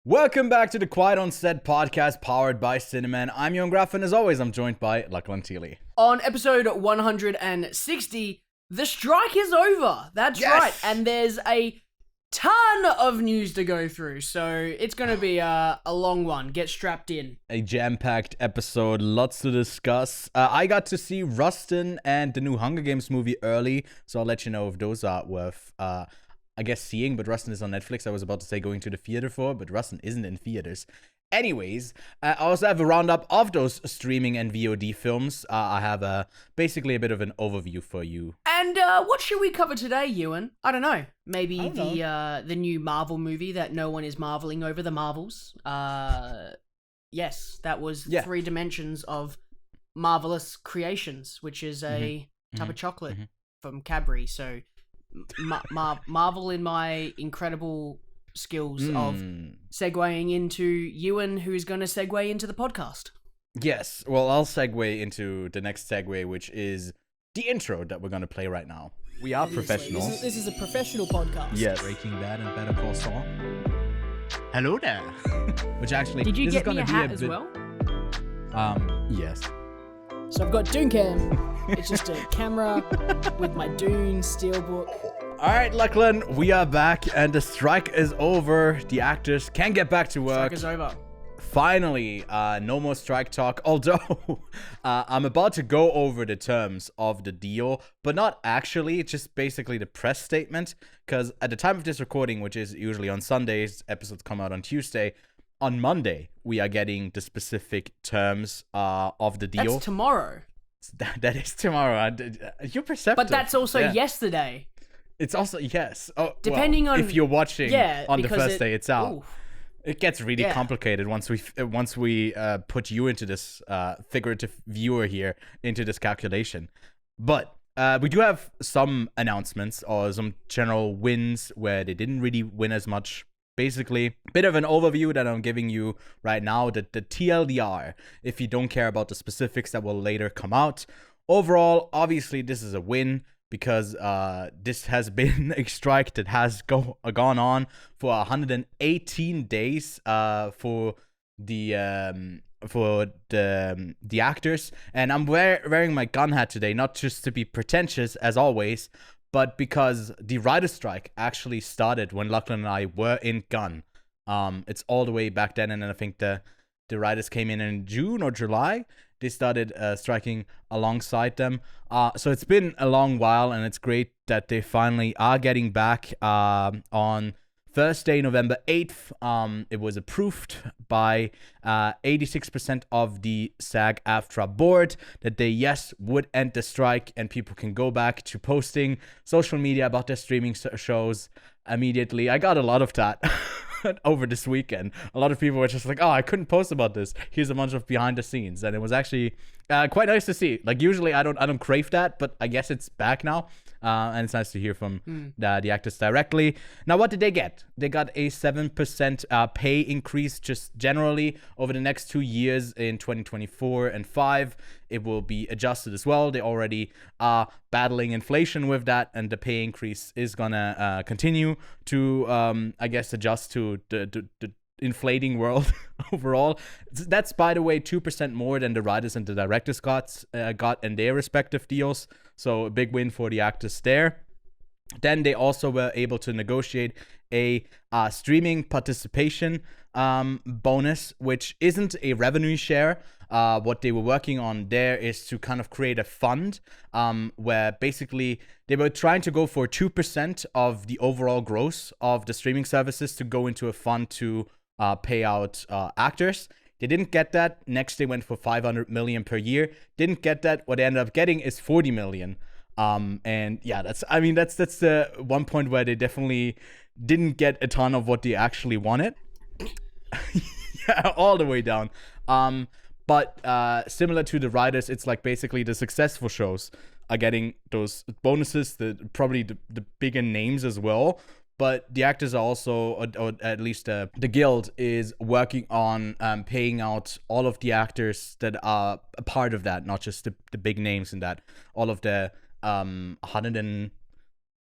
Welcome back to the Quiet on Set podcast powered by Cineman. I'm Ewan Graff, and as always, I'm joined by Lachlan Teely. On episode 160, the strike is over. That's Yes! right. And there's a ton of news to go through, so it's going to be a long one. Get strapped in. A jam-packed episode, lots to discuss. I got to see Rustin and the new Hunger Games movie early, so I'll let you know if those are worth I guess seeing, but Rustin is on Netflix. I was about to say going to the theater for, but Rustin isn't in theaters. Anyways, I also have a roundup of those streaming and VOD films. I have basically a bit of an overview for you. And what should we cover today, Ewan? I don't know. Maybe the new Marvel movie that no one is marveling over, the Marvels. Yes, that was 3 dimensions of Marvelous Creations, which is a type of chocolate from Cadbury. So marvel in my incredible skills of segueing into Ewan, who's going to segue into the podcast. Yes, well, I'll segue into the next segue, which is the intro that we're going to play right now. We are professionals. This is a professional podcast. Yes. Breaking Bad and Better Call Saul. Hello there. Which actually, did you this get is me a be hat a as bit, well? Yes. So I've got Dooncam. It's just a camera with my Dune steelbook. All right, Lachlan, we are back, and the strike is over. The actors can get back to work. Strike is over. Finally, no more strike talk, although I'm about to go over the terms of the deal, but not actually, just basically the press statement, because at the time of this recording, which is usually on Sundays, episodes come out on Tuesday, on Monday, we are getting the specific terms of the deal. That's tomorrow. That is tomorrow. You're perceptive. But that's also yesterday. It's also, yes. Oh, depending on if you're watching on the first day it's out. Ooh. It gets really complicated once we put you into this figurative viewer here into this calculation. But we do have some announcements or some general wins where they didn't really win as much. Basically, a bit of an overview that I'm giving you right now, the TLDR, if you don't care about the specifics that will later come out. Overall, obviously, this is a win because this has been a strike that has gone on for 118 days for the actors. And I'm wearing my gun hat today, not just to be pretentious, as always, but because the writer's strike actually started when Lachlan and I were in gun. It's all the way back then, and then I think the writers came in June or July. They started striking alongside them. So it's been a long while, and it's great that they finally are getting back on Thursday, November 8th. It was approved by 86% of the SAG-AFTRA board that they, would end the strike, and people can go back to posting social media about their streaming shows immediately. I got a lot of that over this weekend. A lot of people were just like, oh, I couldn't post about this. Here's a bunch of behind the scenes. And it was actually quite nice to see. Like, usually I don't crave that, but I guess it's back now. And it's nice to hear from the actors directly. Now, what did they get? They got a 7% pay increase just generally over the next 2 years in 2024 and 5. It will be adjusted as well. They already are battling inflation with that, and the pay increase is gonna continue to, I guess, adjust to the inflating world overall. That's, by the way, 2% more than the writers and the directors got in their respective deals. So a big win for the actors there. Then they also were able to negotiate a streaming participation bonus, which isn't a revenue share. What they were working on there is to kind of create a fund where basically they were trying to go for 2% of the overall gross of the streaming services to go into a fund to pay out actors. They didn't get that. Next, they went for $500 million per year. Didn't get that. What they ended up getting is $40 million. And yeah, that's the one point where they definitely didn't get a ton of what they actually wanted. Yeah, all the way down. But similar to the writers, it's like basically the successful shows are getting those bonuses, probably the bigger names as well. But the actors are also, or at least the guild is working on paying out all of the actors that are a part of that, not just the big names in that. All of the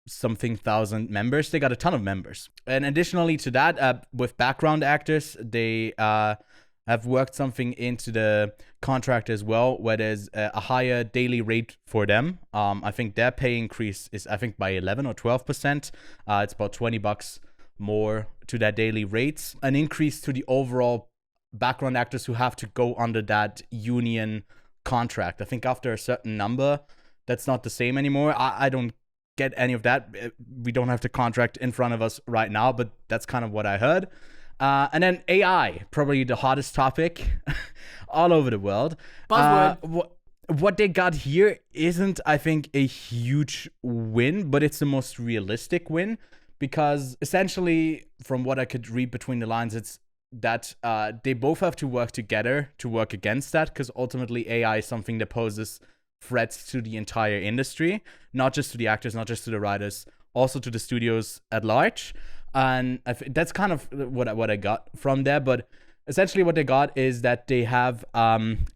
something thousand members. They got a ton of members. And additionally to that, with background actors, they have worked something into the contract as well, where there's a higher daily rate for them. I think their pay increase is, I think, by 11 or 12%. It's about $20 more to their daily rates. An increase to the overall background actors who have to go under that union contract. I think after a certain number, that's not the same anymore. I don't get any of that. We don't have the contract in front of us right now, but that's kind of what I heard. And then AI, probably the hottest topic all over the world. Buzzword. What they got here isn't, I think, a huge win, but it's the most realistic win, because essentially, from what I could read between the lines, it's that they both have to work together to work against that, because ultimately AI is something that poses threats to the entire industry, not just to the actors, not just to the writers, also to the studios at large. And that's kind of what I got from there. But essentially what they got is that they have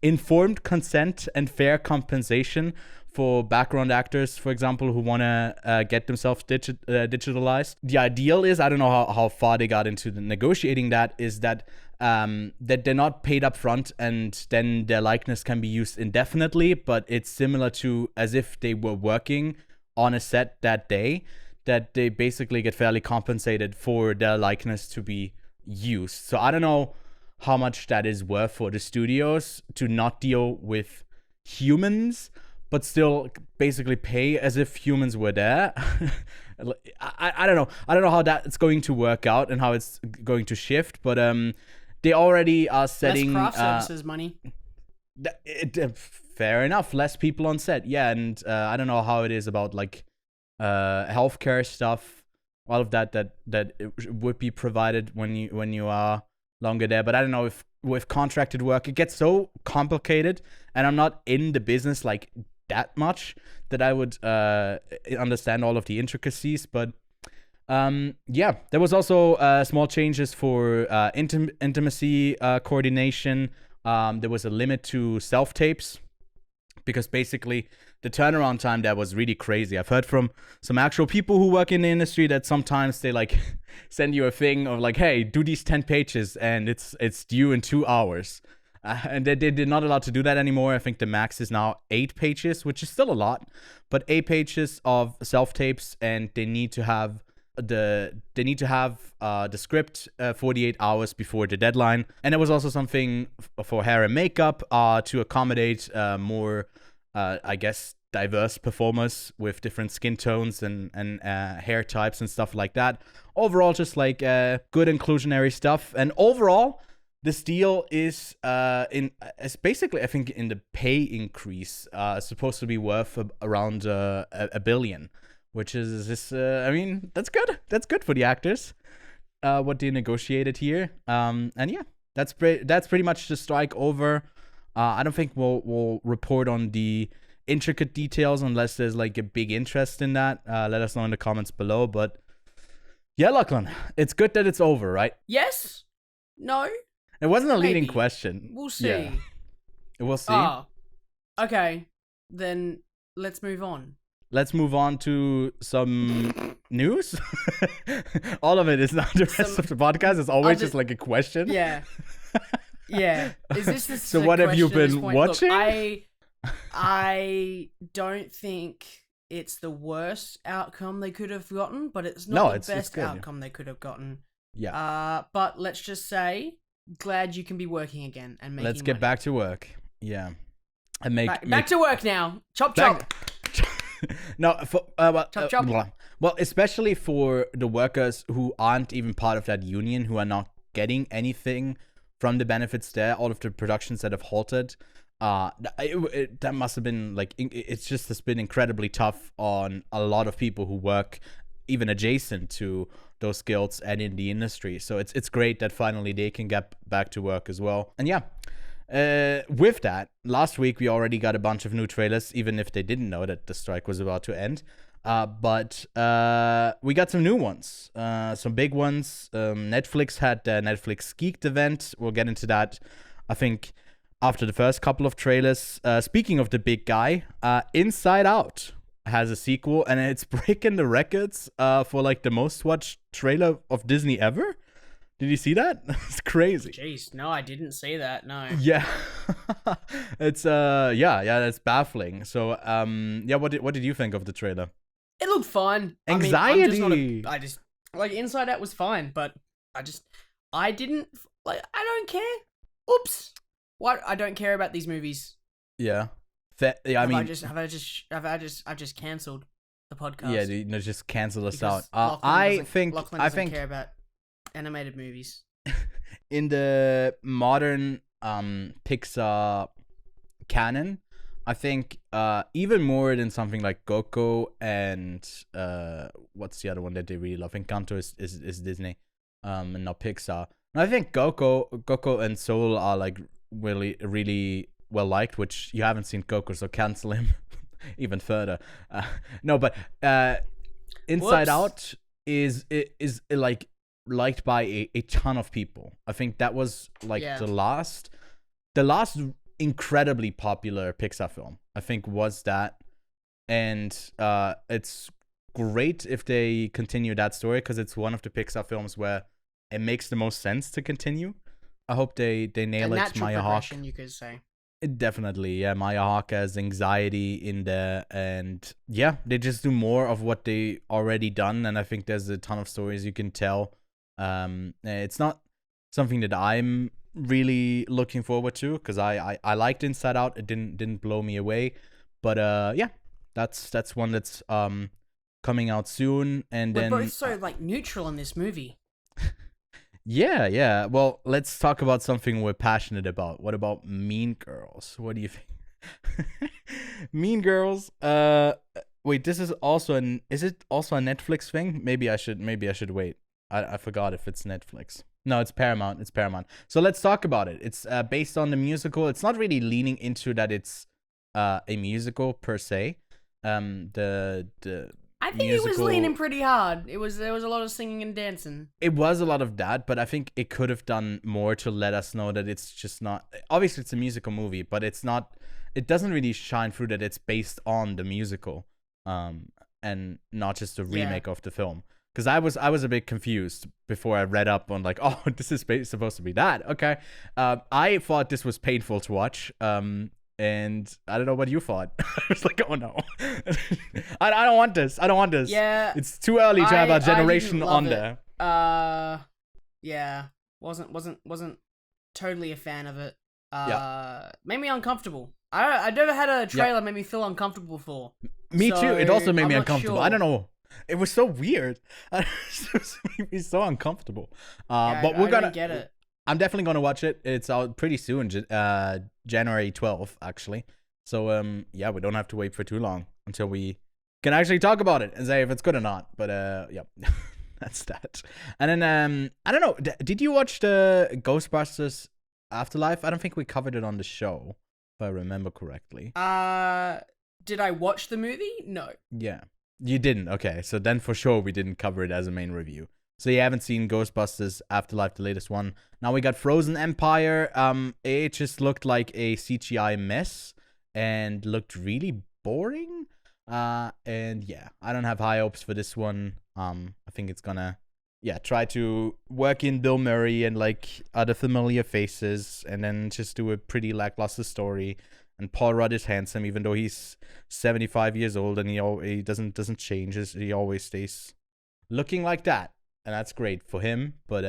informed consent and fair compensation for background actors, for example, who want to get themselves digitalized. The ideal is, I don't know how far they got into the negotiating that, is that that they're not paid up front and then their likeness can be used indefinitely, but it's similar to as if they were working on a set that day, that they basically get fairly compensated for their likeness to be used. So I don't know how much that is worth for the studios to not deal with humans, but still basically pay as if humans were there. I don't know. I don't know how that's going to work out and how it's going to shift, but they already are setting... Less craft services money. Fair enough. Less people on set. Yeah, and I don't know how it is about like healthcare stuff, all of that would be provided when you are longer there. But I don't know if with contracted work it gets so complicated, and I'm not in the business like that much that I would understand all of the intricacies. But yeah, there was also small changes for intimacy coordination. There was a limit to self-tapes, because basically the turnaround time there was really crazy. I've heard from some actual people who work in the industry that sometimes they like send you a thing of like, hey, do these 10 pages and it's due in 2 hours. And they're not allowed to do that anymore. I think the max is now 8 pages, which is still a lot, but 8 pages of self-tapes, and they need to have the script 48 hours before the deadline. And there was also something for hair and makeup to accommodate more, I guess, diverse performers with different skin tones and hair types and stuff like that. Overall, just like good inclusionary stuff. And overall, this deal is it's basically, I think, in the pay increase, supposed to be worth around $1 billion. Which is this? I mean, that's good. That's good for the actors. What they negotiated here. And yeah, that's pretty much the strike over. I don't think we'll report on the intricate details unless there's like a big interest in that. Let us know in the comments below. But yeah, Lachlan, it's good that it's over, right? Yes. No. It wasn't a leading Maybe. question. We'll see. Yeah. We'll see. Oh. Okay. Then let's move on. Let's move on to some news. All of it is not the rest of the podcast. It's always just like a question. Yeah. Yeah. Is this the So what have you been watching? Look, I don't think it's the worst outcome they could have gotten, but it's not the best outcome they could have gotten. Yeah. But let's just say, glad you can be working again and making Let's get money. back to work. Yeah. And back to work now. Chop chop. No, Chop, chop. Well, especially for the workers who aren't even part of that union, who are not getting anything from the benefits there, all of the productions that have halted. That must have been like, it's just has been incredibly tough on a lot of people who work even adjacent to those guilds and in the industry. So it's great that finally they can get back to work as well. And yeah. With that, last week we already got a bunch of new trailers, even if they didn't know that the strike was about to end. But we got some new ones, some big ones. Netflix had the Netflix Geeked event. We'll get into that, I think, after the first couple of trailers. Speaking of the big guy, Inside Out has a sequel, and it's breaking the records for like the most watched trailer of Disney ever. Did you see that? It's crazy. Jeez, no, I didn't see that. No. Yeah. It's that's baffling. So what did you think of the trailer? It looked fine. Anxiety. I just like Inside Out was fine, but I didn't like. I don't care. Oops. What? I don't care about these movies. Yeah. I've just cancelled the podcast. Yeah, just cancel us because out. Lachlan I doesn't think care about animated movies. in the modern Pixar canon, I think even more than something like Coco and what's the other one that they really love? Encanto is Disney, and not Pixar. And I think Coco and Soul are like really really well liked, which you haven't seen Coco, so cancel him even further. No, but Inside Out is like liked by a ton of people. I think that was like the last incredibly popular Pixar film, I think, was that. And it's great if they continue that story, because it's one of the Pixar films where it makes the most sense to continue. I hope they nail it. Natural Maya Hawke, progression, you could say. definitely, yeah. Maya Hawke has anxiety in there, and yeah, they just do more of what they already done. And I think there's a ton of stories you can tell. It's not something that I'm really looking forward to, because I liked Inside Out. It didn't blow me away, but yeah, that's one that's coming out soon. And We're then both so like neutral in this movie. yeah. Well, let's talk about something we're passionate about. What about Mean Girls? What do you think? Mean Girls. Wait, this is also is it also a Netflix thing? Maybe I should wait. I forgot if it's Netflix. No, it's Paramount. It's Paramount. So let's talk about it. It's based on the musical. It's not really leaning into that it's a musical per se. I think it was leaning pretty hard. There was a lot of singing and dancing. It was a lot of that, but I think it could have done more to let us know that it's just not. Obviously, it's a musical movie, but it's not. It doesn't really shine through that it's based on the musical, and not just a remake of the film. Because I was a bit confused before I read up on like, oh, this is supposed to be that. Okay, I thought this was painful to watch. And I don't know what you thought. I was like, oh no, I don't want this. I don't want this. Yeah, it's too early to have a generation on there. Yeah, wasn't totally a fan of it. Yeah. Made me uncomfortable. I never had a trailer made me feel uncomfortable before. Me too. It also made me I'm not uncomfortable. sure. I don't know. It was so weird. It made me so uncomfortable. But we're gonna get it. I'm definitely gonna watch it. It's out pretty soon, January 12th, actually. So yeah, we don't have to wait for too long until we can actually talk about it and say if it's good or not. But yeah, that's that. And then I don't know. Did you watch the Ghostbusters Afterlife? I don't think we covered it on the show, if I remember correctly. Did I watch the movie? No. Yeah, you didn't. Okay, so then for sure we didn't cover it as a main review. So you haven't seen Ghostbusters Afterlife, the latest one. Now we got Frozen Empire. It just looked like a CGI mess and looked really boring. And yeah, I don't have high hopes for this one. I think it's gonna, try to work in Bill Murray and like other familiar faces, and then just do a pretty lackluster story. And Paul Rudd is handsome, even though he's 75 years old, and he doesn't change. He always stays looking like that. And that's great for him, but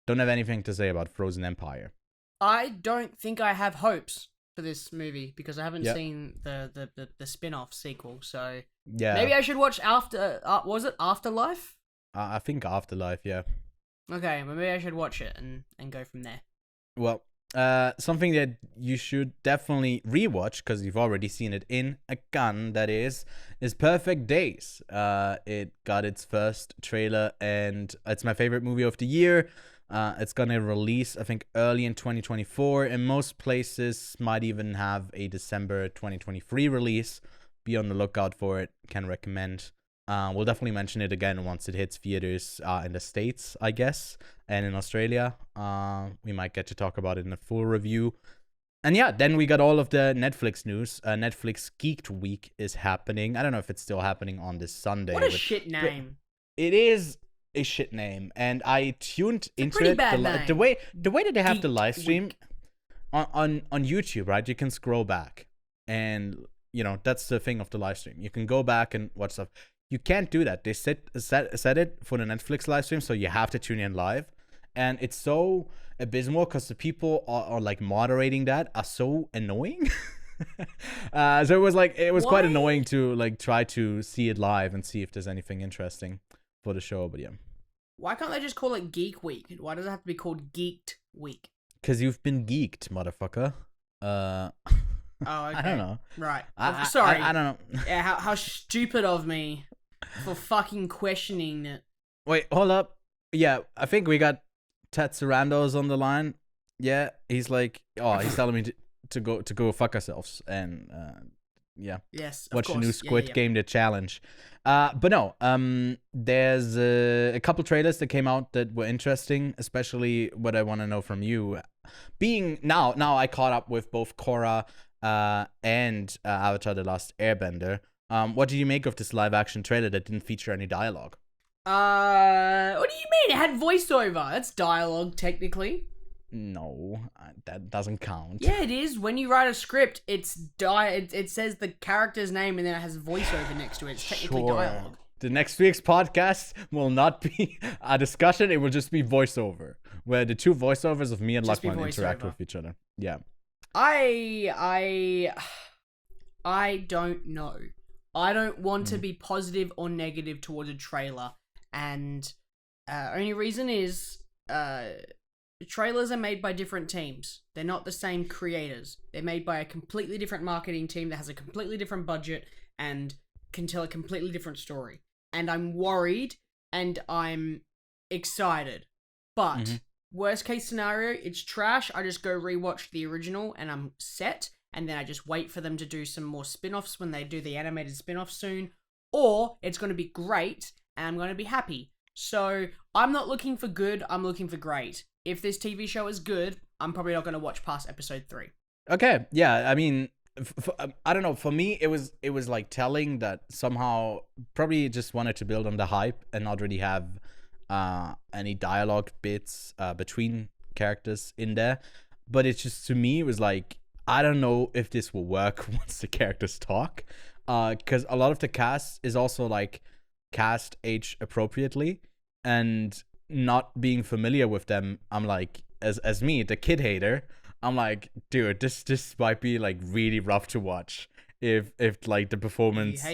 don't have anything to say about Frozen Empire. I don't think I have hopes for this movie because I haven't seen the spin-off sequel. So maybe I should watch was it Afterlife? I think Afterlife, yeah. Okay, well, maybe I should watch it and go from there. Well, something that you should definitely rewatch, because you've already seen it in a gun, that is Perfect Days. It got its first trailer, and it's my favorite movie of the year. It's gonna release, I think, early in 2024. In most places, might even have a December 2023 release. Be on the lookout for it. Can recommend. We'll definitely mention it again once it hits theaters in the States, I guess, and in Australia. We might get to talk about it in a full review. And yeah, then we got all of the Netflix news. Netflix Geeked Week is happening. I don't know if it's still happening on this Sunday. What a shit name. It is a shit name, and I tuned into it. Bad The way that they have Geeked the live stream Week. on YouTube, right? You can scroll back, and that's the thing of the live stream. You can go back and watch stuff. You can't do that. They set it for the Netflix live stream, so you have to tune in live, and it's so abysmal because the people are like moderating that are so annoying. So it was quite annoying to like try to see it live and see if there's anything interesting for the show. But yeah, why can't they just call it Geek Week? Why does it have to be called Geeked Week? Because you've been geeked, motherfucker. Oh, okay. I don't know. Right. Sorry. I don't know. Yeah, how stupid of me for fucking questioning it. Wait, hold up. Yeah, I think we got Ted Sarandos on the line. Yeah, he's like, he's telling me to go fuck ourselves and yeah. Yes, of watch course. the new Squid Game, the challenge. But no, there's a couple trailers that came out that were interesting, especially what I want to know from you. Being now I caught up with both Korra and Avatar: The Last Airbender. What do you make of this live action trailer that didn't feature any dialogue? What do you mean? It had voiceover. That's dialogue, technically. No, that doesn't count. Yeah, it is. When you write a script, it says the character's name and then it has voiceover next to it. It's technically dialogue. The next week's podcast will not be a discussion. It will just be voiceover, where the two voiceovers of me and Lachlan interact with each other. Yeah. I don't know. I don't want to be positive or negative towards a trailer, and only reason is trailers are made by different teams. They're not the same creators. They're made by a completely different marketing team that has a completely different budget and can tell a completely different story. And I'm worried and I'm excited. But worst case scenario, it's trash. I just go rewatch the original and I'm set. And then I just wait for them to do some more spin-offs when they do the animated spin-off soon. Or it's going to be great and I'm going to be happy. So I'm not looking for good, I'm looking for great. If this TV show is good, I'm probably not going to watch past episode 3. Okay, yeah, I mean, I don't know. For me, it was like telling that somehow probably just wanted to build on the hype and not really have any dialogue bits between characters in there. But it's just, to me, it was like, I don't know if this will work once the characters talk, because a lot of the cast is also like cast age appropriately, and not being familiar with them, I'm like, as me, the kid hater, I'm like, dude, this might be like really rough to watch if like the performance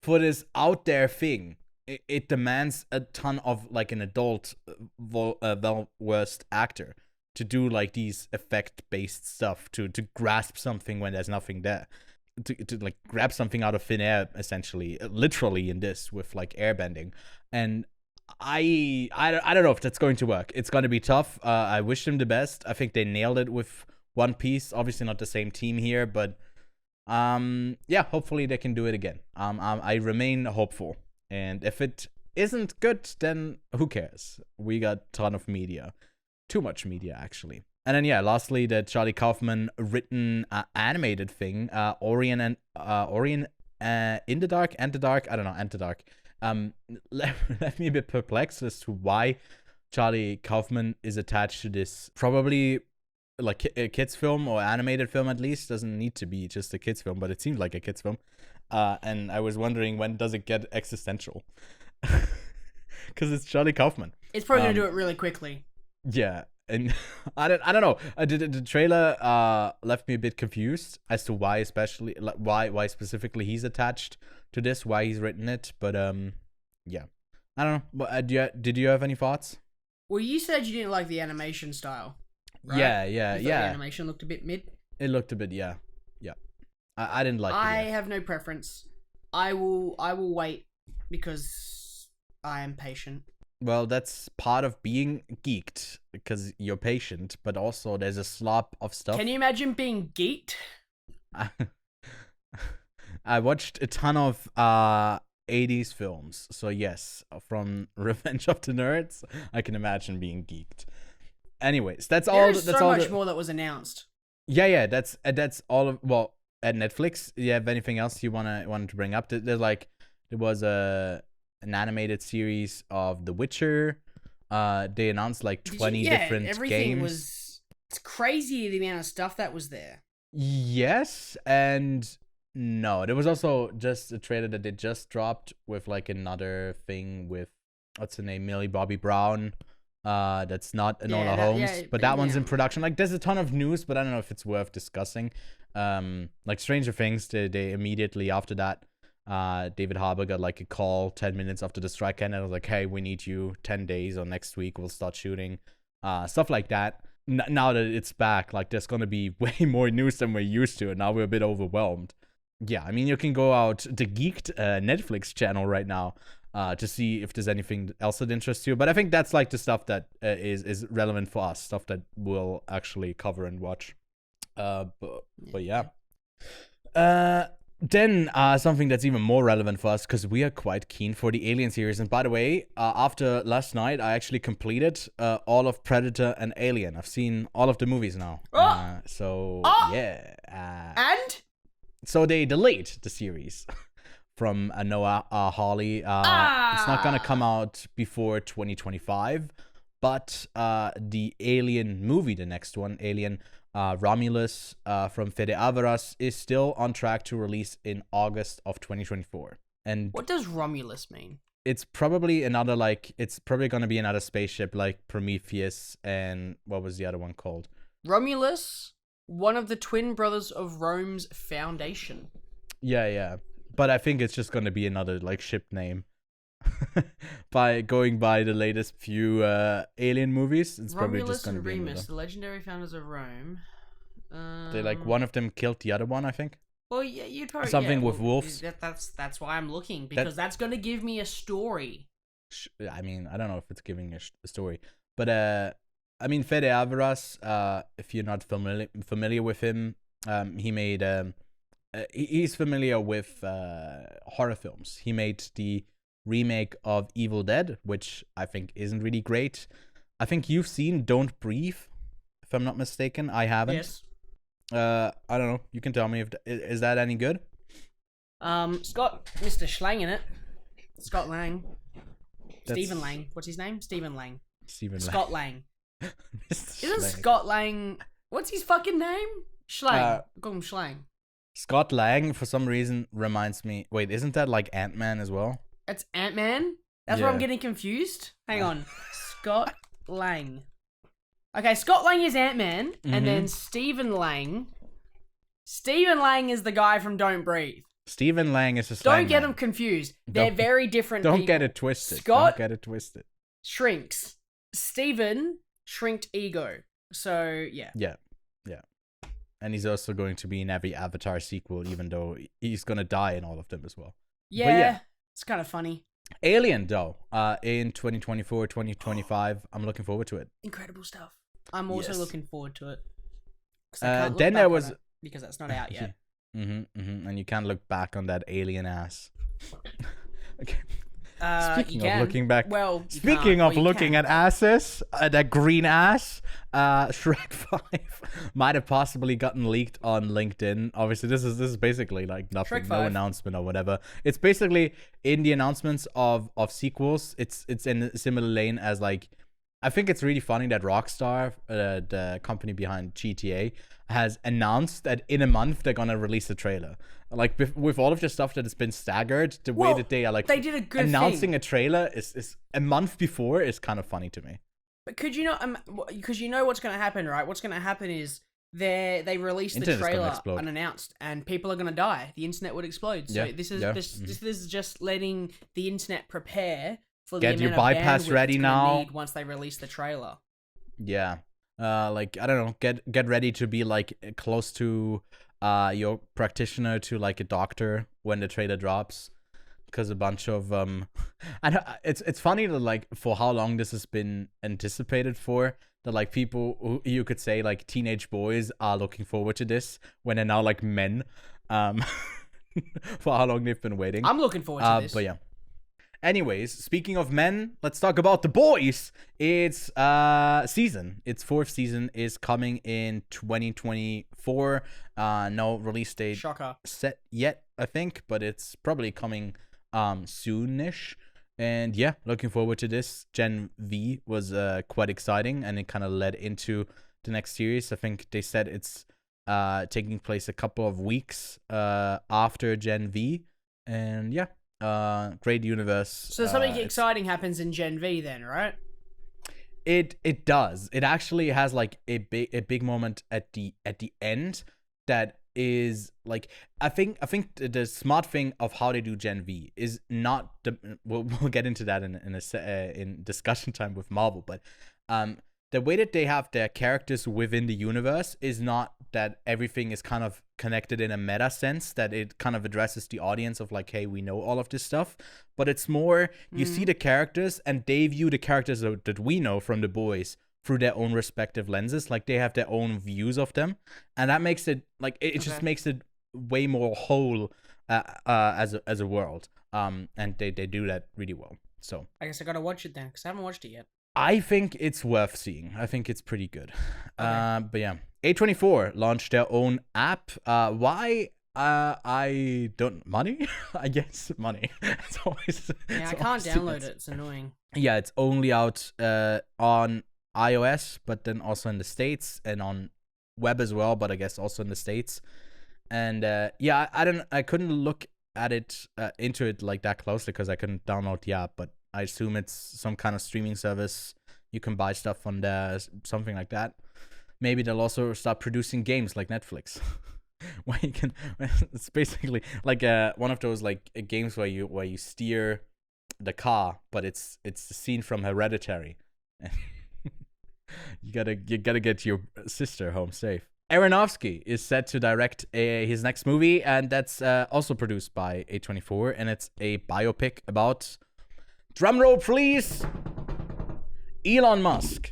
for this out there thing, it demands a ton of like an adult well-versed actor to do like these effect-based stuff, to grasp something when there's nothing there, to like grab something out of thin air, essentially, literally in this with like airbending. And I don't know if that's going to work. It's going to be tough. I wish them the best. I think they nailed it with One Piece. Obviously not the same team here, but yeah, hopefully they can do it again. I remain hopeful. And if it isn't good, then who cares? We got a ton of media. Too much media, actually. And then, yeah, lastly, the Charlie Kaufman written animated thing, Orion in the Dark, and the Dark. I don't know, and the Dark. Left me a bit perplexed as to why Charlie Kaufman is attached to this, probably like a kids film or animated film at least. Doesn't need to be just a kids film, but it seems like a kids film. And I was wondering, when does it get existential? Because it's Charlie Kaufman. It's probably gonna do it really quickly. Yeah, and I don't know. The trailer left me a bit confused as to why, especially why specifically he's attached to this, why he's written it. But yeah, I don't know. But did you have any thoughts? Well, you said you didn't like the animation style. Right? Yeah. The animation looked a bit mid. It looked a bit, yeah. I didn't like it. I have no preference. I will wait because I am patient. Well, that's part of being geeked, because you're patient, but also there's a slop of stuff. Can you imagine being geeked? I watched a ton of 80s films, so yes, from Revenge of the Nerds, I can imagine being geeked. Anyways, that's all. There's so much more that was announced. Yeah. That's all of at Netflix. You have anything else you wanted to bring up? There was an animated series of The Witcher. They announced like 20 different everything games. It's crazy the amount of stuff that was there. Yes, and no. There was also just a trailer that they just dropped with like another thing with what's her name, Millie Bobby Brown. That's not Enola Holmes, but that one's in production. Like, there's a ton of news, but I don't know if it's worth discussing. Like Stranger Things, they immediately after that, David Harbour got like a call 10 minutes after the strike ended. I was like, hey, we need you 10 days or next week. We'll start shooting. Stuff like that. Now that it's back, like there's going to be way more news than we're used to. And now we're a bit overwhelmed. Yeah, I mean, you can go out the Geeked Netflix channel right now to see if there's anything else that interests you. But I think that's like the stuff that is relevant for us, stuff that we'll actually cover and watch. But yeah. Then something that's even more relevant for us, because we are quite keen for the Alien series. And by the way, after last night, I actually completed all of Predator and Alien. I've seen all of the movies now. Yeah. And? So they delayed the series from Noah Hawley. It's not going to come out before 2025. But the Alien movie, the next one, Alien Romulus from Fede Alvarez, is still on track to release in August of 2024. And what does Romulus mean? It's probably another, like, it's probably going to be another spaceship like Prometheus and what was the other one called? Romulus, one of the twin brothers of Rome's foundation. Yeah. But I think it's just going to be another, like, ship name. By going by the latest few Alien movies, it's probably Romulus just going to be Remus, another. the legendary founders of Rome. They like one of them killed the other one, I think. Well, yeah, you'd probably something with wolves. That's why I'm looking, because that's going to give me a story. I mean, I don't know if it's giving a story, but I mean, Fede Alvarez. If you're not familiar with him, he made he's familiar with horror films. He made the remake of Evil Dead, which I think isn't really great. I think you've seen Don't Breathe, if I'm not mistaken. I haven't. Yes. I don't know. You can tell me if is that any good? It's got Mr. Schlang in it. Scott Lang. Stephen Lang. What's his name? Stephen Lang. Scott Lang. Isn't Scott Lang? What's his fucking name? Schlang. Call him Schlang. Scott Lang, for some reason, reminds me. Wait, isn't that like Ant-Man as well? It's Ant-Man? That's where I'm getting confused? Hang on. Scott Lang. Okay, Scott Lang is Ant-Man, and then Stephen Lang. Stephen Lang is the guy from Don't Breathe. Stephen Lang is a Don't get them confused. They're very different people. Don't get it twisted. Scott don't get it twisted. Shrinks. Stephen shrinked ego. So, yeah. Yeah. And he's also going to be in every Avatar sequel, even though he's going to die in all of them as well. Yeah. It's kind of funny. Alien, though, in 2024, 2025, I'm looking forward to it. Incredible stuff. I'm also looking forward to it. Then there was... because that's not out yet. And you can't look back on that alien ass. Okay. Speaking of looking back... Well, speaking of looking at asses, that green ass, Shrek 5 might have possibly gotten leaked on LinkedIn. Obviously, this is basically like nothing, no announcement or whatever. It's basically in the announcements of sequels. It's in a similar lane as like, I think it's really funny that Rockstar, the company behind GTA, has announced that in a month they're gonna release a trailer. Like with all of the stuff that has been staggered, the way that they are like they did a good announcing thing. A trailer is a month before is kind of funny to me. But could you not? Because you know what's going to happen, right? What's going to happen is they release the trailer unannounced, and people are going to die. The internet would explode. So this is just letting the internet prepare for the amount of bypass ready now. Need once they release the trailer. Yeah, like I don't know, get ready to be like close to your practitioner to like a doctor when the trailer drops, because a bunch of and it's funny that like for how long this has been anticipated for, that like people who you could say like teenage boys are looking forward to this when they're now like men, for how long they've been waiting. I'm looking forward to this. But yeah. Anyways, speaking of men, let's talk about The Boys. Its fourth season is coming in 2024. No release date Shocker. set yet, I think, but it's probably coming soonish. And yeah, looking forward to this. Gen V was quite exciting, and it kind of led into the next series. I think they said it's taking place a couple of weeks after Gen V, and yeah, great universe. So something exciting happens in Gen V then, right? It does. It actually has like a big moment at the end that is like, I think the smart thing of how they do Gen V is not we'll get into that in discussion time with Marvel, but the way that they have their characters within the universe is not that everything is kind of connected in a meta sense, that it kind of addresses the audience of like, hey, we know all of this stuff, but it's more you see the characters and they view the characters that we know from The Boys through their own respective lenses. Like, they have their own views of them, and that makes it like it just makes it way more whole as a world. And they do that really well. So I guess I gotta watch it then, because I haven't watched it yet. I think it's worth seeing. I think it's pretty good. Okay. But yeah, A24 launched their own app. Why? I don't money. I guess money. It's always I can't download it. It's annoying. Yeah, it's only out on iOS, but then also in the States, and on web as well, but I guess also in the States. And yeah, I couldn't look at it into it like that closely because I couldn't download the app, but I assume it's some kind of streaming service. You can buy stuff on there, something like that. Maybe they'll also start producing games like Netflix. Where you can, it's basically like one of those like games where you steer the car, but it's the scene from Hereditary. You gotta get your sister home safe. Aronfosky is set to direct his next movie, and that's also produced by A24, and it's a biopic about, drumroll please, Elon Musk.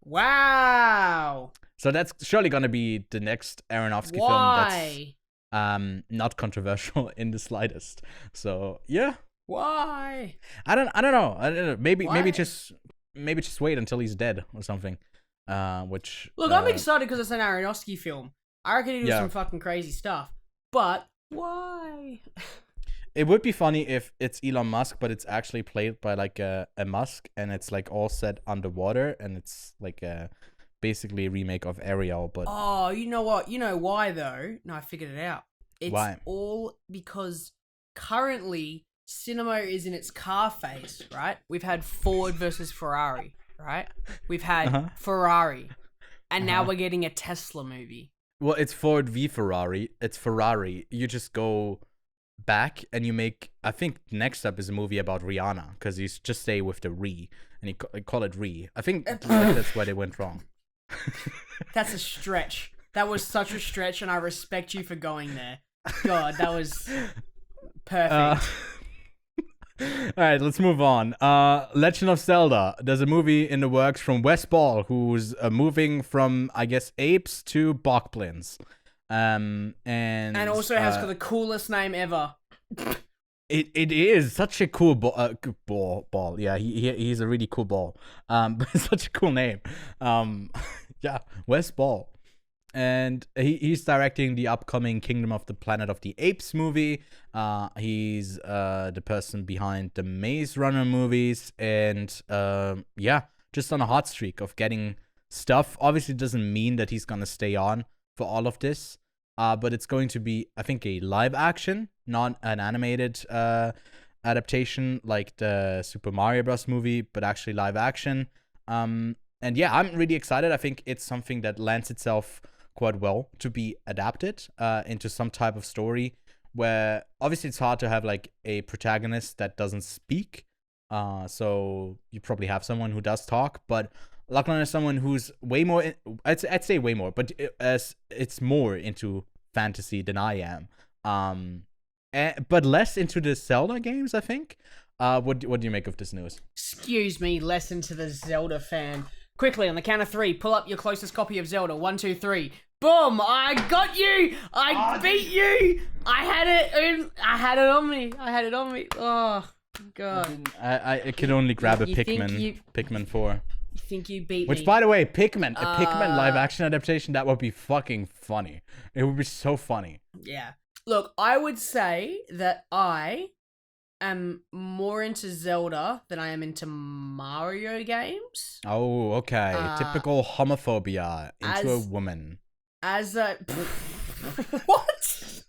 Wow. So that's surely gonna be the next Aronofsky film that's not controversial in the slightest. So yeah. Why? I don't know. Maybe just wait until he's dead or something. Which look, I'm excited because it's an Aronofsky film. I reckon he do some fucking crazy stuff. But why? It would be funny if it's Elon Musk, but it's actually played by like a Musk, and it's like all set underwater, and it's like basically a remake of Ariel. But oh, you know what? You know why though? No, I figured it out. It's all because currently cinema is in its car phase, right? We've had Ford versus Ferrari, right? We've had Ferrari, and now we're getting a Tesla movie. Well, it's Ford v Ferrari. It's Ferrari. You just go back and you make, I think next up is a movie about Rihanna, because you just stay with the re, and you call it re. I think that's where they went wrong. That's a stretch. That was such a stretch, and I respect you for going there. God, that was perfect. Alright, let's move on. Legend of Zelda. There's a movie in the works from Wes Ball, who's moving from, I guess, apes to bokoblins. And also has the coolest name ever. It is such a cool ball. Yeah, he's a really cool ball. But it's such a cool name. Yeah, Wes Ball. And he's directing the upcoming Kingdom of the Planet of the Apes movie. He's the person behind the Maze Runner movies. And yeah, just on a hot streak of getting stuff. Obviously, it doesn't mean that he's going to stay on for all of this. But it's going to be, I think, a live action, not an animated adaptation like the Super Mario Bros. Movie, but actually live action. And yeah, I'm really excited. I think it's something that lends itself quite well to be adapted into some type of story where obviously it's hard to have like a protagonist that doesn't speak. So you probably have someone who does talk, but Lachlan is someone who's way more, I'd say way more, but it's more into fantasy than I am. But less into the Zelda games, I think. What do you make of this news? Excuse me, less into the Zelda fan. Quickly, on the count of 3, pull up your closest copy of Zelda. 1, 2, 3. Boom! I got you! I beat you! I had it on me. Oh, God. I could only grab a you think Pikmin 4. You think you beat Which, me? by the way, Pikmin, a Pikmin live action adaptation, that would be fucking funny. It would be so funny. Yeah. Look, I would say that I am more into Zelda than I am into Mario games. Oh, okay. Typical homophobia into a woman. As a... What?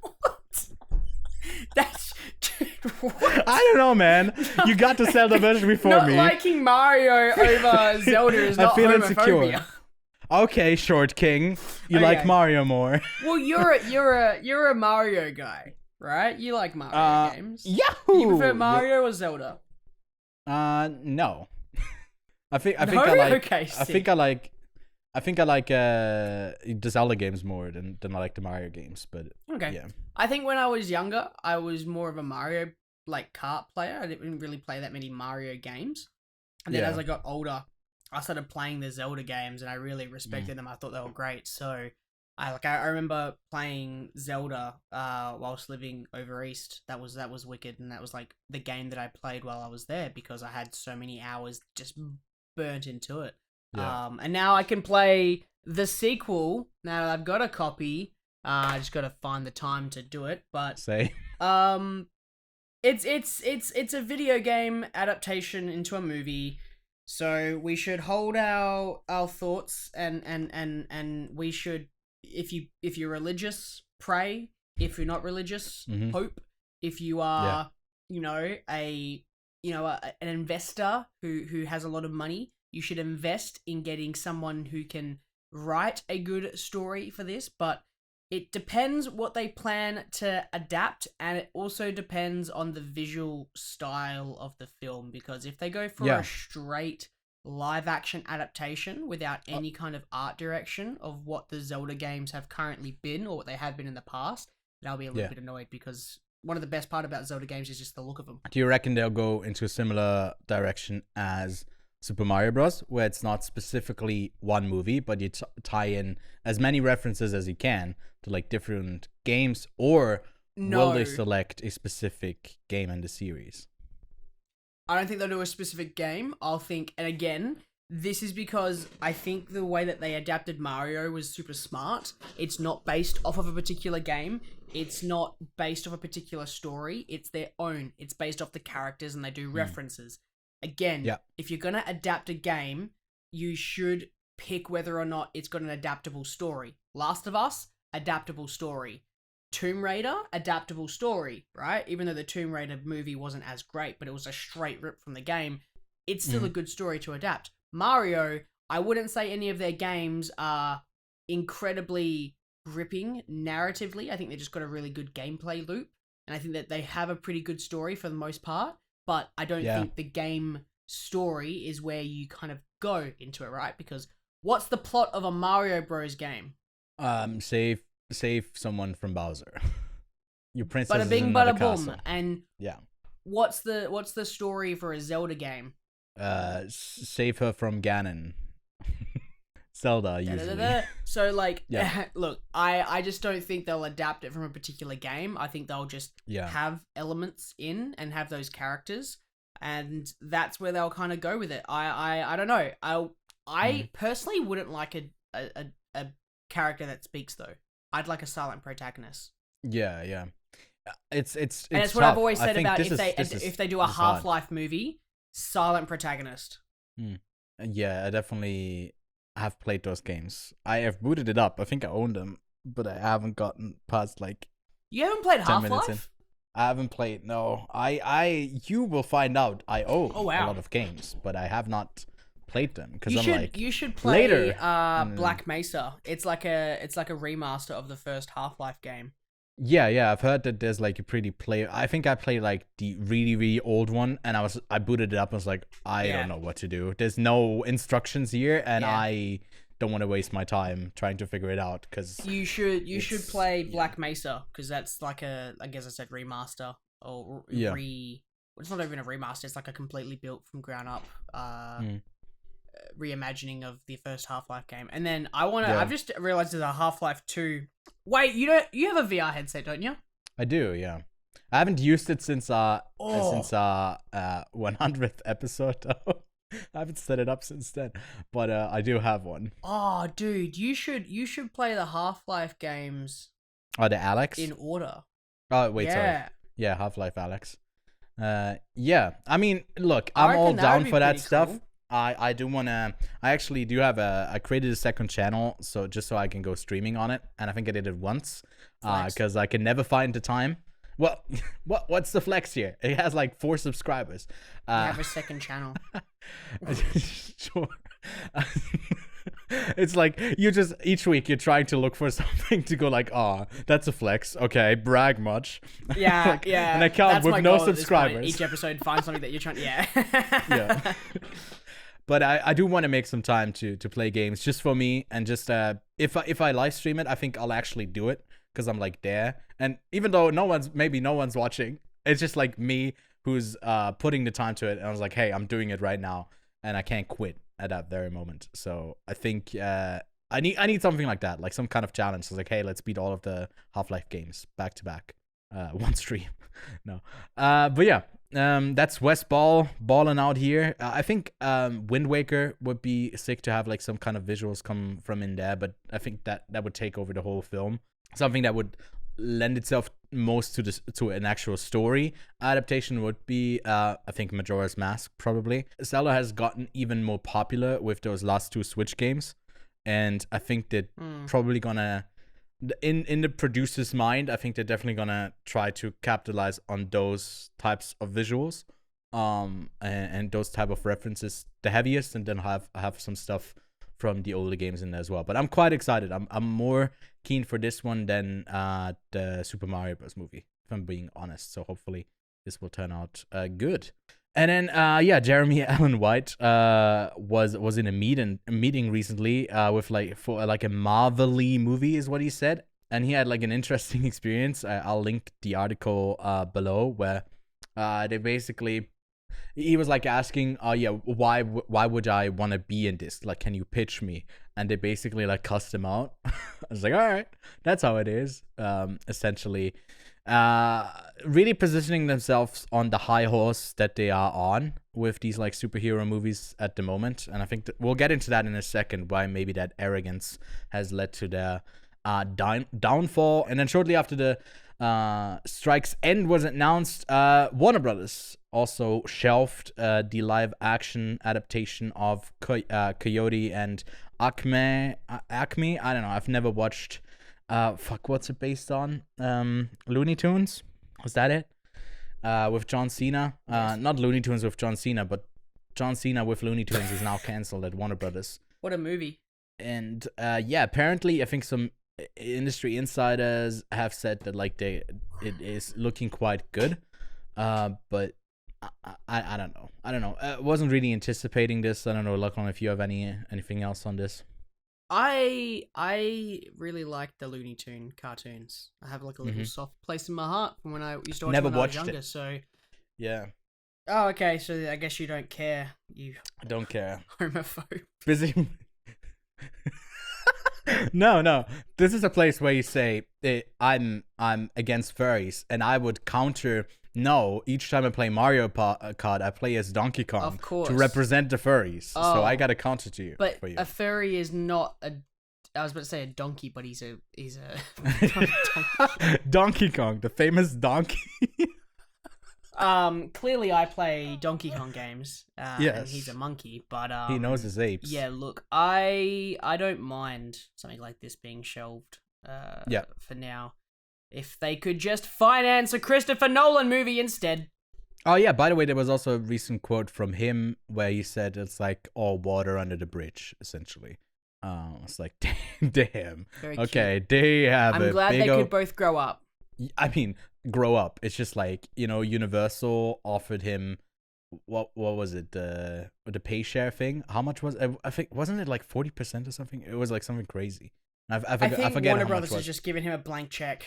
What? That's... What? I don't know, man. You got the Zelda version before me. Not liking Mario over Zelda is not feel homophobia. insecure. Okay, Short King. You Okay. like Mario more. Well, you're a Mario guy, right? You like Mario games. Yahoo! You prefer Mario or Zelda? No. I think I No? like. Okay, I think I like. I think I like the Zelda games more than I like the Mario games. But Okay. yeah. I think when I was younger, I was more of a Mario kart player. I didn't really play that many Mario games. And then Yeah. as I got older, I started playing the Zelda games, and I really respected them. I thought they were great. So I remember playing Zelda whilst living over east. That was wicked, and that was like the game that I played while I was there because I had so many hours just burnt into it. Yeah. And now I can play the sequel. Now that I've got a copy, I just got to find the time to do it. But Say. it's a video game adaptation into a movie. So we should hold our thoughts and we should, if you're religious, pray. If you're not religious, hope. If you are, an investor who has a lot of money, you should invest in getting someone who can write a good story for this. But it depends what they plan to adapt, and it also depends on the visual style of the film, because if they go for a straight live action adaptation without any kind of art direction of what the Zelda games have currently been or what they have been in the past, then I'll be a little bit annoyed, because one of the best part about Zelda games is just the look of them. Do you reckon they'll go into a similar direction as Super Mario Bros., where it's not specifically one movie, but you tie in as many references as you can to like different games, or will they select a specific game in the series? I don't think they'll do a specific game. I'll think, and again, this is because I think the way that they adapted Mario was super smart. It's not based off of a particular game. It's not based off a particular story. It's their own. It's based off the characters, and they do references. Again, if you're going to adapt a game, you should pick whether or not it's got an adaptable story. Last of Us, adaptable story. Tomb Raider, adaptable story, right? Even though the Tomb Raider movie wasn't as great, but it was a straight rip from the game, it's still a good story to adapt. Mario, I wouldn't say any of their games are incredibly gripping narratively. I think they just got a really good gameplay loop, and I think that they have a pretty good story for the most part. But I don't think the game story is where you kind of go into it, right? Because what's the plot of a Mario Bros. Game? Save someone from Bowser. Your princess Bada is bing, in another bada boom. castle. And what's the story for a Zelda game? Save her from Ganon. Zelda, usually. So, like, look, I just don't think they'll adapt it from a particular game. I think they'll just have elements in and have those characters, and that's where they'll kind of go with it. I don't know. I personally wouldn't like a character that speaks, though. I'd like a silent protagonist. Yeah. It's and it's what tough. I've always said about if they do a Half-Life movie, silent protagonist. Yeah, I definitely have played those games. I have booted it up. I think I own them, but I haven't gotten past like. You haven't played 10 minutes in. Half-Life? I haven't played. No, you will find out. I own a lot of games, but I have not played them because you should play later. Black Mesa. It's like a remaster of the first Half-Life game. Yeah, I've heard that there's like a pretty I think I played like the really, really old one, and I booted it up and was like, I don't know what to do. There's no instructions here, and I don't want to waste my time trying to figure it out, because you should play Black Mesa, because that's like I guess I said remaster or it's not even a remaster. It's like a completely built from ground up reimagining of the first Half-Life game. And then I've just realized there's a Half-Life 2. Wait, you have a VR headset, don't you? I do, yeah. I haven't used it since 100th episode though. I haven't set it up since then, but I do have one. Oh, dude, you should play the Half-Life games. Oh, the Alex? In order. Oh, wait, sorry. Yeah. Yeah, Half-Life Alex. Yeah. I mean, look, I'm all down for that stuff. Cool. I do want to... I actually do have I created a second channel, so just so I can go streaming on it, and I think I did it once, because I can never find the time. Well, what's the flex here? It has like 4 subscribers. You have a second channel. Sure. It's like each week you're trying to look for something to go like, that's a flex. Okay, brag much. Yeah, like, yeah. An account with no subscribers. Each episode, find something that you're trying to, yeah. But I do want to make some time to play games just for me, and just if I live stream it, I think I'll actually do it because I'm like there. And even though no one's watching, it's just like me who's putting the time to it. And I was like, hey, I'm doing it right now, and I can't quit at that very moment. So I think I need something like that, like some kind of challenge. So it's like, hey, let's beat all of the Half-Life games back to back, one stream. No, but yeah, that's West balling out here. I think Wind Waker would be sick to have like some kind of visuals come from in there, but I think that would take over the whole film. Something that would lend itself most to an actual story adaptation would be I think Majora's Mask. Probably Zelda has gotten even more popular with those last 2 Switch games, and I think they're probably gonna in the producer's mind, I think they're definitely gonna try to capitalize on those types of visuals and those type of references the heaviest, and then have some stuff from the older games in there as well. But I'm quite excited. I'm more keen for this one than the Super Mario Bros. Movie, if I'm being honest. So hopefully this will turn out good. And then Jeremy Allen White was in a meeting recently with for a Marvel-y movie is what he said, and he had like an interesting experience. I'll link the article below where they basically. He was like asking, why would I want to be in this? Like, can you pitch me? And they basically like cussed him out. I was like, all right, that's how it is. Essentially, really positioning themselves on the high horse that they are on with these like superhero movies at the moment. And I think we'll get into that in a second, why maybe that arrogance has led to their downfall. And then shortly after the strike's end was announced, Warner Brothers also shelved the live action adaptation of Coyote and Acme. I don't know. I've never watched. What's it based on? Looney Tunes. Was that it? With John Cena. Not Looney Tunes with John Cena, but John Cena with Looney Tunes is now canceled at Warner Brothers. What a movie. And apparently I think some industry insiders have said that like it is looking quite good. But I don't know. I wasn't really anticipating this. I don't know, Lachlan, if you have anything else on this. I really like the Looney Tune cartoons. I have like a little soft place in my heart from when I used to watch when I was younger. So yeah. Oh, okay. So I guess you don't care. I don't care. Homophobe. Busy. No. This is a place where you say I'm against furries, and I would counter. No, each time I play Mario Kart, I play as Donkey Kong, of course, to represent the furries. So I got to counter to you. But for you. A furry is not a. I was about to say a donkey, but he's a Donkey Kong, the famous donkey. Clearly I play Donkey Kong games. Yes. And he's a monkey, but he knows his apes. Yeah, look, I don't mind something like this being shelved. For now. If they could just finance a Christopher Nolan movie instead. Oh yeah, by the way, there was also a recent quote from him where he said it's like all water under the bridge, essentially. It's like, damn. Very okay, cute. They have I'm glad they could both grow up. I mean, grow up. It's just like, Universal offered him, what was it, the pay share thing? How much was it? I think, wasn't it like 40% or something? It was like something crazy. I forget Warner Brothers is just giving him a blank check.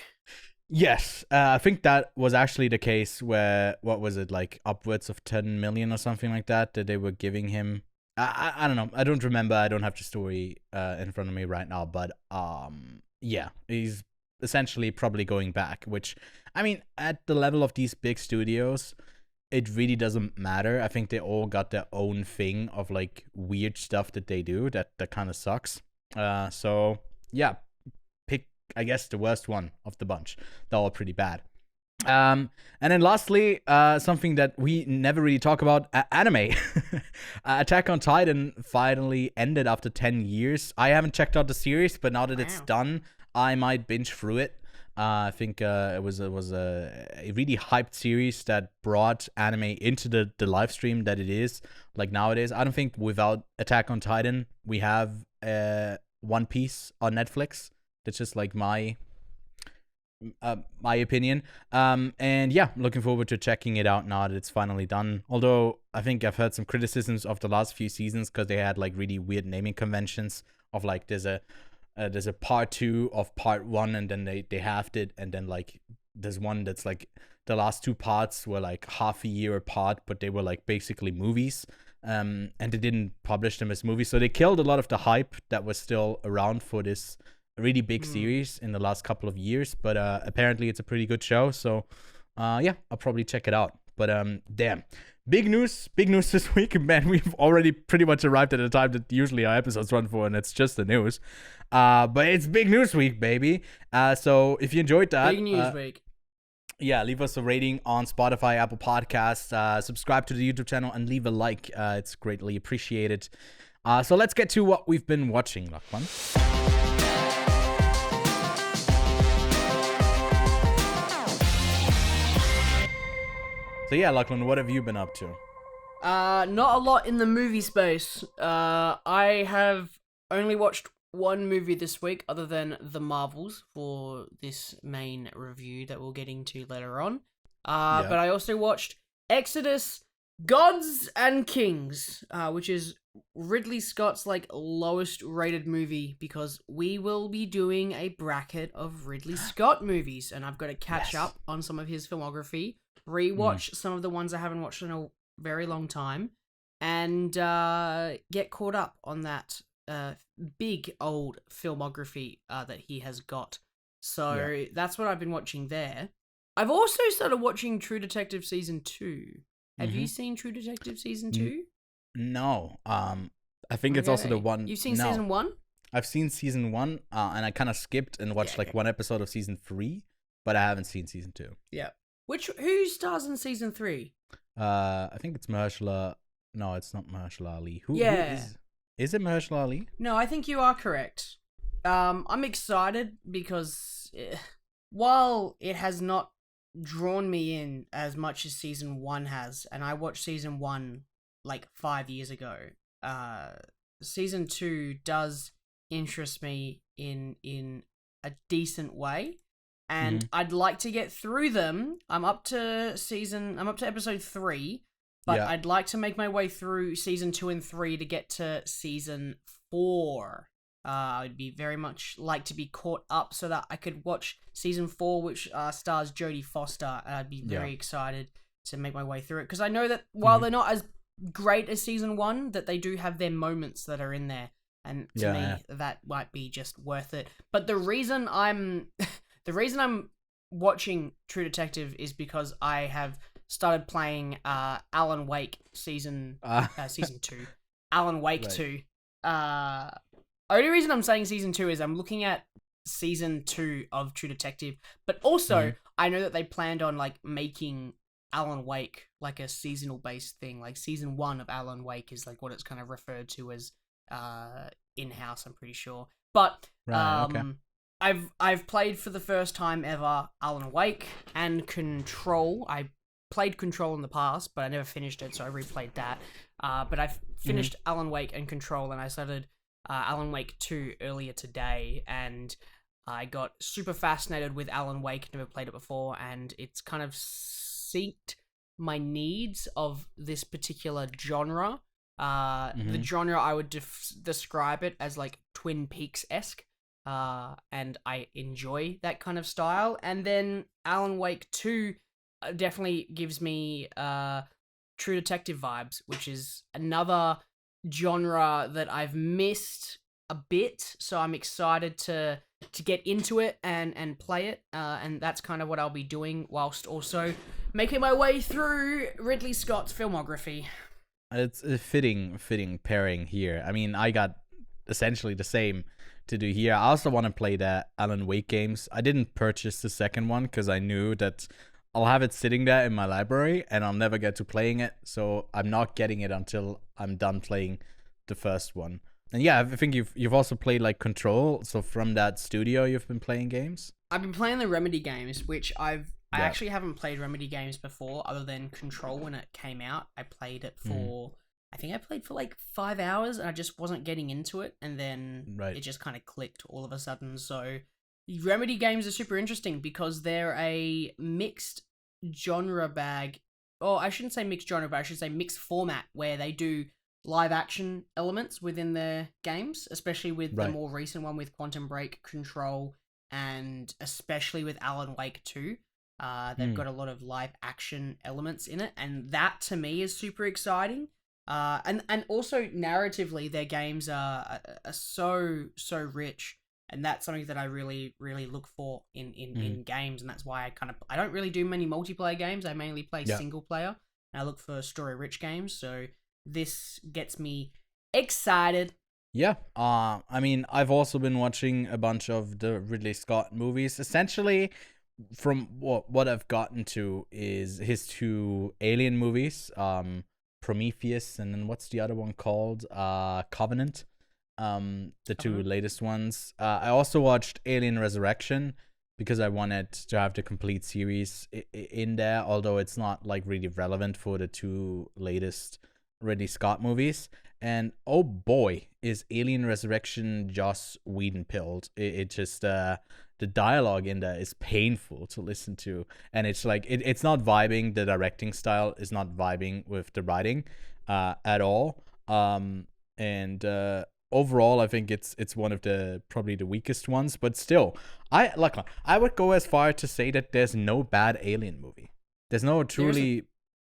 Yes, I think that was actually the case where, what was it, like upwards of 10 million or something like that they were giving him. I don't know. I don't remember. I don't have the story in front of me right now. But yeah, he's essentially probably going back, which, I mean, at the level of these big studios, it really doesn't matter. I think they all got their own thing of like weird stuff that they do that kind of sucks. So yeah, pick, I guess, the worst one of the bunch. They're all pretty bad. And then lastly, something that we never really talk about, anime. Attack on Titan finally ended after 10 years. I haven't checked out the series, but now that it's done, I might binge through it. I think it was a really hyped series that brought anime into the live stream that it is like nowadays. I don't think without Attack on Titan we have One Piece on Netflix. That's just like my opinion. And yeah, looking forward to checking it out now that it's finally done. Although I think I've heard some criticisms of the last few seasons because they had like really weird naming conventions of like there's a part 2 of part 1 and then they halved it, and then like there's one that's like the last 2 parts were like half a year apart, but they were like basically movies, and they didn't publish them as movies, so they killed a lot of the hype that was still around for this really big series in the last couple of years. But apparently it's a pretty good show, so yeah, I'll probably check it out. But damn, big news this week, man. We've already pretty much arrived at the time that usually our episodes run for, and it's just the news. But it's big news week, baby. So if you enjoyed that, big news week. Yeah, leave us a rating on Spotify, Apple Podcasts, subscribe to the YouTube channel, and leave a like. It's greatly appreciated. So let's get to what we've been watching, Lachlan. So yeah, Lachlan, what have you been up to? Not a lot in the movie space. I have only watched one movie this week other than The Marvels for this main review that we'll get into later on. But I also watched Exodus, Gods and Kings, which is Ridley Scott's like lowest rated movie, because we will be doing a bracket of Ridley Scott movies, and I've got to catch up on some of his filmography, rewatch some of the ones I haven't watched in a very long time, and get caught up on that big old filmography that he has got. So that's what I've been watching there. I've also started watching True Detective Season 2. Have you seen True Detective Season 2? No. I think it's also the one... You've seen Season 1? I've seen Season 1, and I kind of skipped and watched one episode of Season 3, but I haven't seen Season 2. Yeah. Who stars in Season 3? I think it's Mahershala... No, it's not Mahershala Ali. Who is it Mahershala Ali? No, I think you are correct. I'm excited because while it has not drawn me in as much as Season 1 has, and I watched Season 1 like 5 years ago, Season 2 does interest me in a decent way, and I'd like to get through them. I'm up to episode 3, but I'd like to make my way through Season 2 and 3 to get to Season 4. I'd be very much like to be caught up so that I could watch Season 4, which stars Jodie Foster, and I'd be very excited to make my way through it, because I know that while they're not as great as Season 1, that they do have their moments that are in there, and to me that might be just worth it. But the reason I'm watching True Detective is because I have started playing Alan Wake season 2. Alan Wake 2. Only reason I'm saying Season 2 is I'm looking at Season 2 of True Detective, but also I know that they planned on like making Alan Wake like a seasonal based thing. Like Season 1 of Alan Wake is like what it's kind of referred to as in-house, I'm pretty sure. But I've played for the first time ever Alan Wake and Control. I played Control in the past, but I never finished it, so I replayed that. But I've finished Alan Wake and Control, and I started Alan Wake 2 earlier today, and I got super fascinated with Alan Wake. Never played it before, and it's kind of synced my needs of this particular genre. The genre, I would describe it as like Twin Peaks-esque, and I enjoy that kind of style. And then Alan Wake 2 definitely gives me True Detective vibes, which is another genre that I've missed a bit, so I'm excited to get into it and play it, and that's kind of what I'll be doing whilst also making my way through Ridley Scott's filmography. It's a fitting pairing here. I mean, I got essentially the same to do here. I also want to play the Alan Wake games. I didn't purchase the second one because I knew that I'll have it sitting there in my library and I'll never get to playing it. So I'm not getting it until I'm done playing the first one. And yeah, I think you've also played like Control. So from that studio, you've been playing games. I've been playing the Remedy games, which I actually haven't played Remedy games before, other than Control when it came out. I played it for I think I played for like 5 hours, and I just wasn't getting into it, and then it just kind of clicked all of a sudden. So Remedy games are super interesting because they're a mixed genre bag. Or I shouldn't say mixed genre, but I should say mixed format, where they do live action elements within their games, especially with the more recent one with Quantum Break, Control, and especially with Alan Wake 2. They've got a lot of live action elements in it, and that to me is super exciting. And also narratively, their games are so rich, and that's something that I really look for in games, and that's why I don't really do many multiplayer games. I mainly play single player, and I look for story rich games. So this gets me excited. Yeah, I mean, I've also been watching a bunch of the Ridley Scott movies. Essentially, from what I've gotten to is his 2 Alien movies, Prometheus, and then what's the other one called? Covenant. The 2 latest ones. I also watched Alien Resurrection because I wanted to have the complete series in there, although it's not like really relevant for the 2 latest Ridley Scott movies. And oh boy, is Alien Resurrection Joss Whedon pilled. It just the dialogue in there is painful to listen to, and it's like it's not vibing. The directing style is not vibing with the writing at all. And overall, I think it's one of the probably the weakest ones, but still, I would go as far to say that there's no bad Alien movie. There's no truly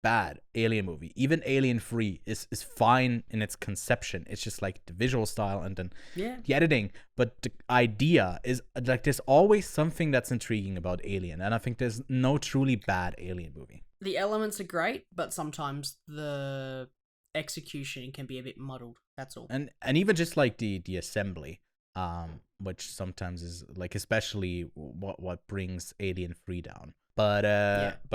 bad Alien movie. Even Alien 3 is fine in its conception. It's just like the visual style and then the editing. But the idea is like there's always something that's intriguing about Alien, and I think there's no truly bad Alien movie. The elements are great, but sometimes the execution can be a bit muddled. That's all. And even just like the assembly, which sometimes is like especially what brings Alien 3 down. But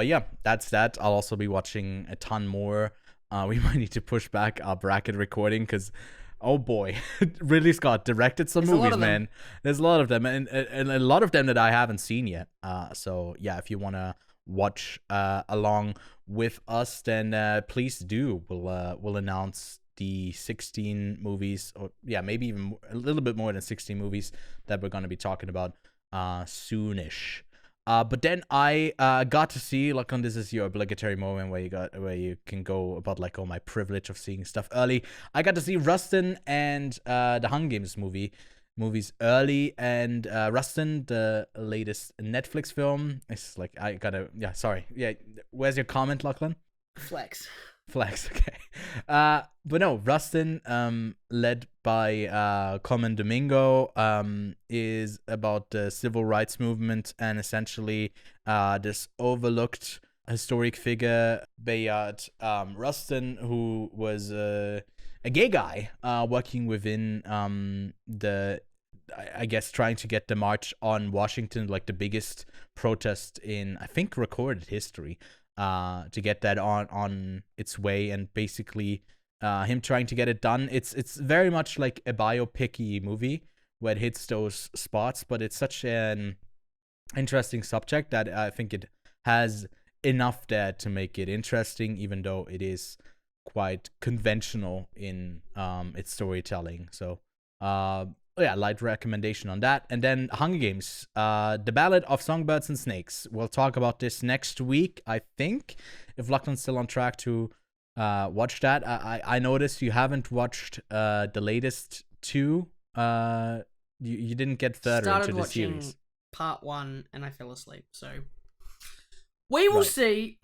yeah, that's that. I'll also be watching a ton more. We might need to push back our bracket recording because, oh boy, Ridley Scott directed some movies, man. There's a lot of them, and a lot of them that I haven't seen yet. So yeah, if you wanna watch along with us, then please do. We'll announce the 16 movies, or maybe even a little bit more than 16 movies that we're gonna be talking about soonish. But then I got to see, like, this is your obligatory moment where you can go about like, oh, my privilege of seeing stuff early. I got to see Rustin and the Hunger Games movies early, and Rustin, the latest Netflix film. It's like where's your comment, Lachlan? Flex, okay. But no, Rustin, led by Common Domingo, is about the civil rights movement and essentially this overlooked historic figure, Bayard Rustin, who was a gay guy working within I guess trying to get the March on Washington, like the biggest protest in, I think, recorded history, to get that on its way, and basically him trying to get it done. It's very much like a biopic-y movie where it hits those spots, but it's such an interesting subject that I think it has enough there to make it interesting, even though it is quite conventional in its storytelling. So light recommendation on that. And then Hunger Games, the Ballad of Songbirds and Snakes. We'll talk about this next week, I think, if Lachlan's still on track to watch that. I noticed you haven't watched the latest 2. You didn't get further into the series. Started watching part 1 and I fell asleep, so we will see.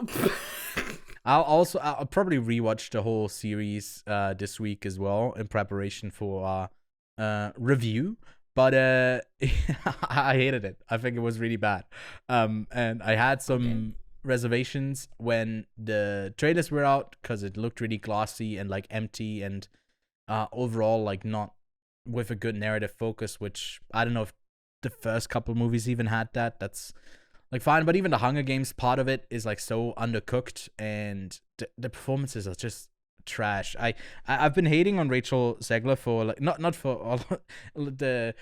I'll probably rewatch the whole series this week as well in preparation for review, but I hated it. I think it was really bad. And I had some reservations when the trailers were out because it looked really glossy and like empty and overall like not with a good narrative focus, which I don't know if the first couple movies even had that. That's like fine, but even the Hunger Games part of it is like so undercooked, and the performances are just trash. I've been hating on Rachel Zegler for like not for all the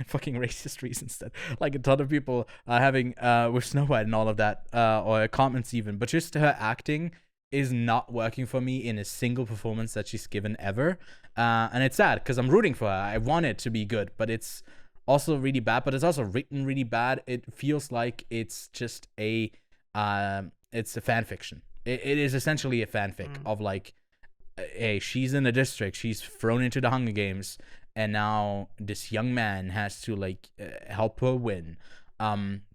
fucking racist reasons that like a ton of people are having with Snow White and all of that, or comments even, but just her acting is not working for me in a single performance that she's given ever, and it's sad because I'm rooting for her. I want it to be good, but it's also really bad, but it's also written really bad. It feels like it's just it's a fan fiction. It is essentially a fanfic of like, hey, she's in the district, she's thrown into the Hunger Games, and now this young man has to like help her win.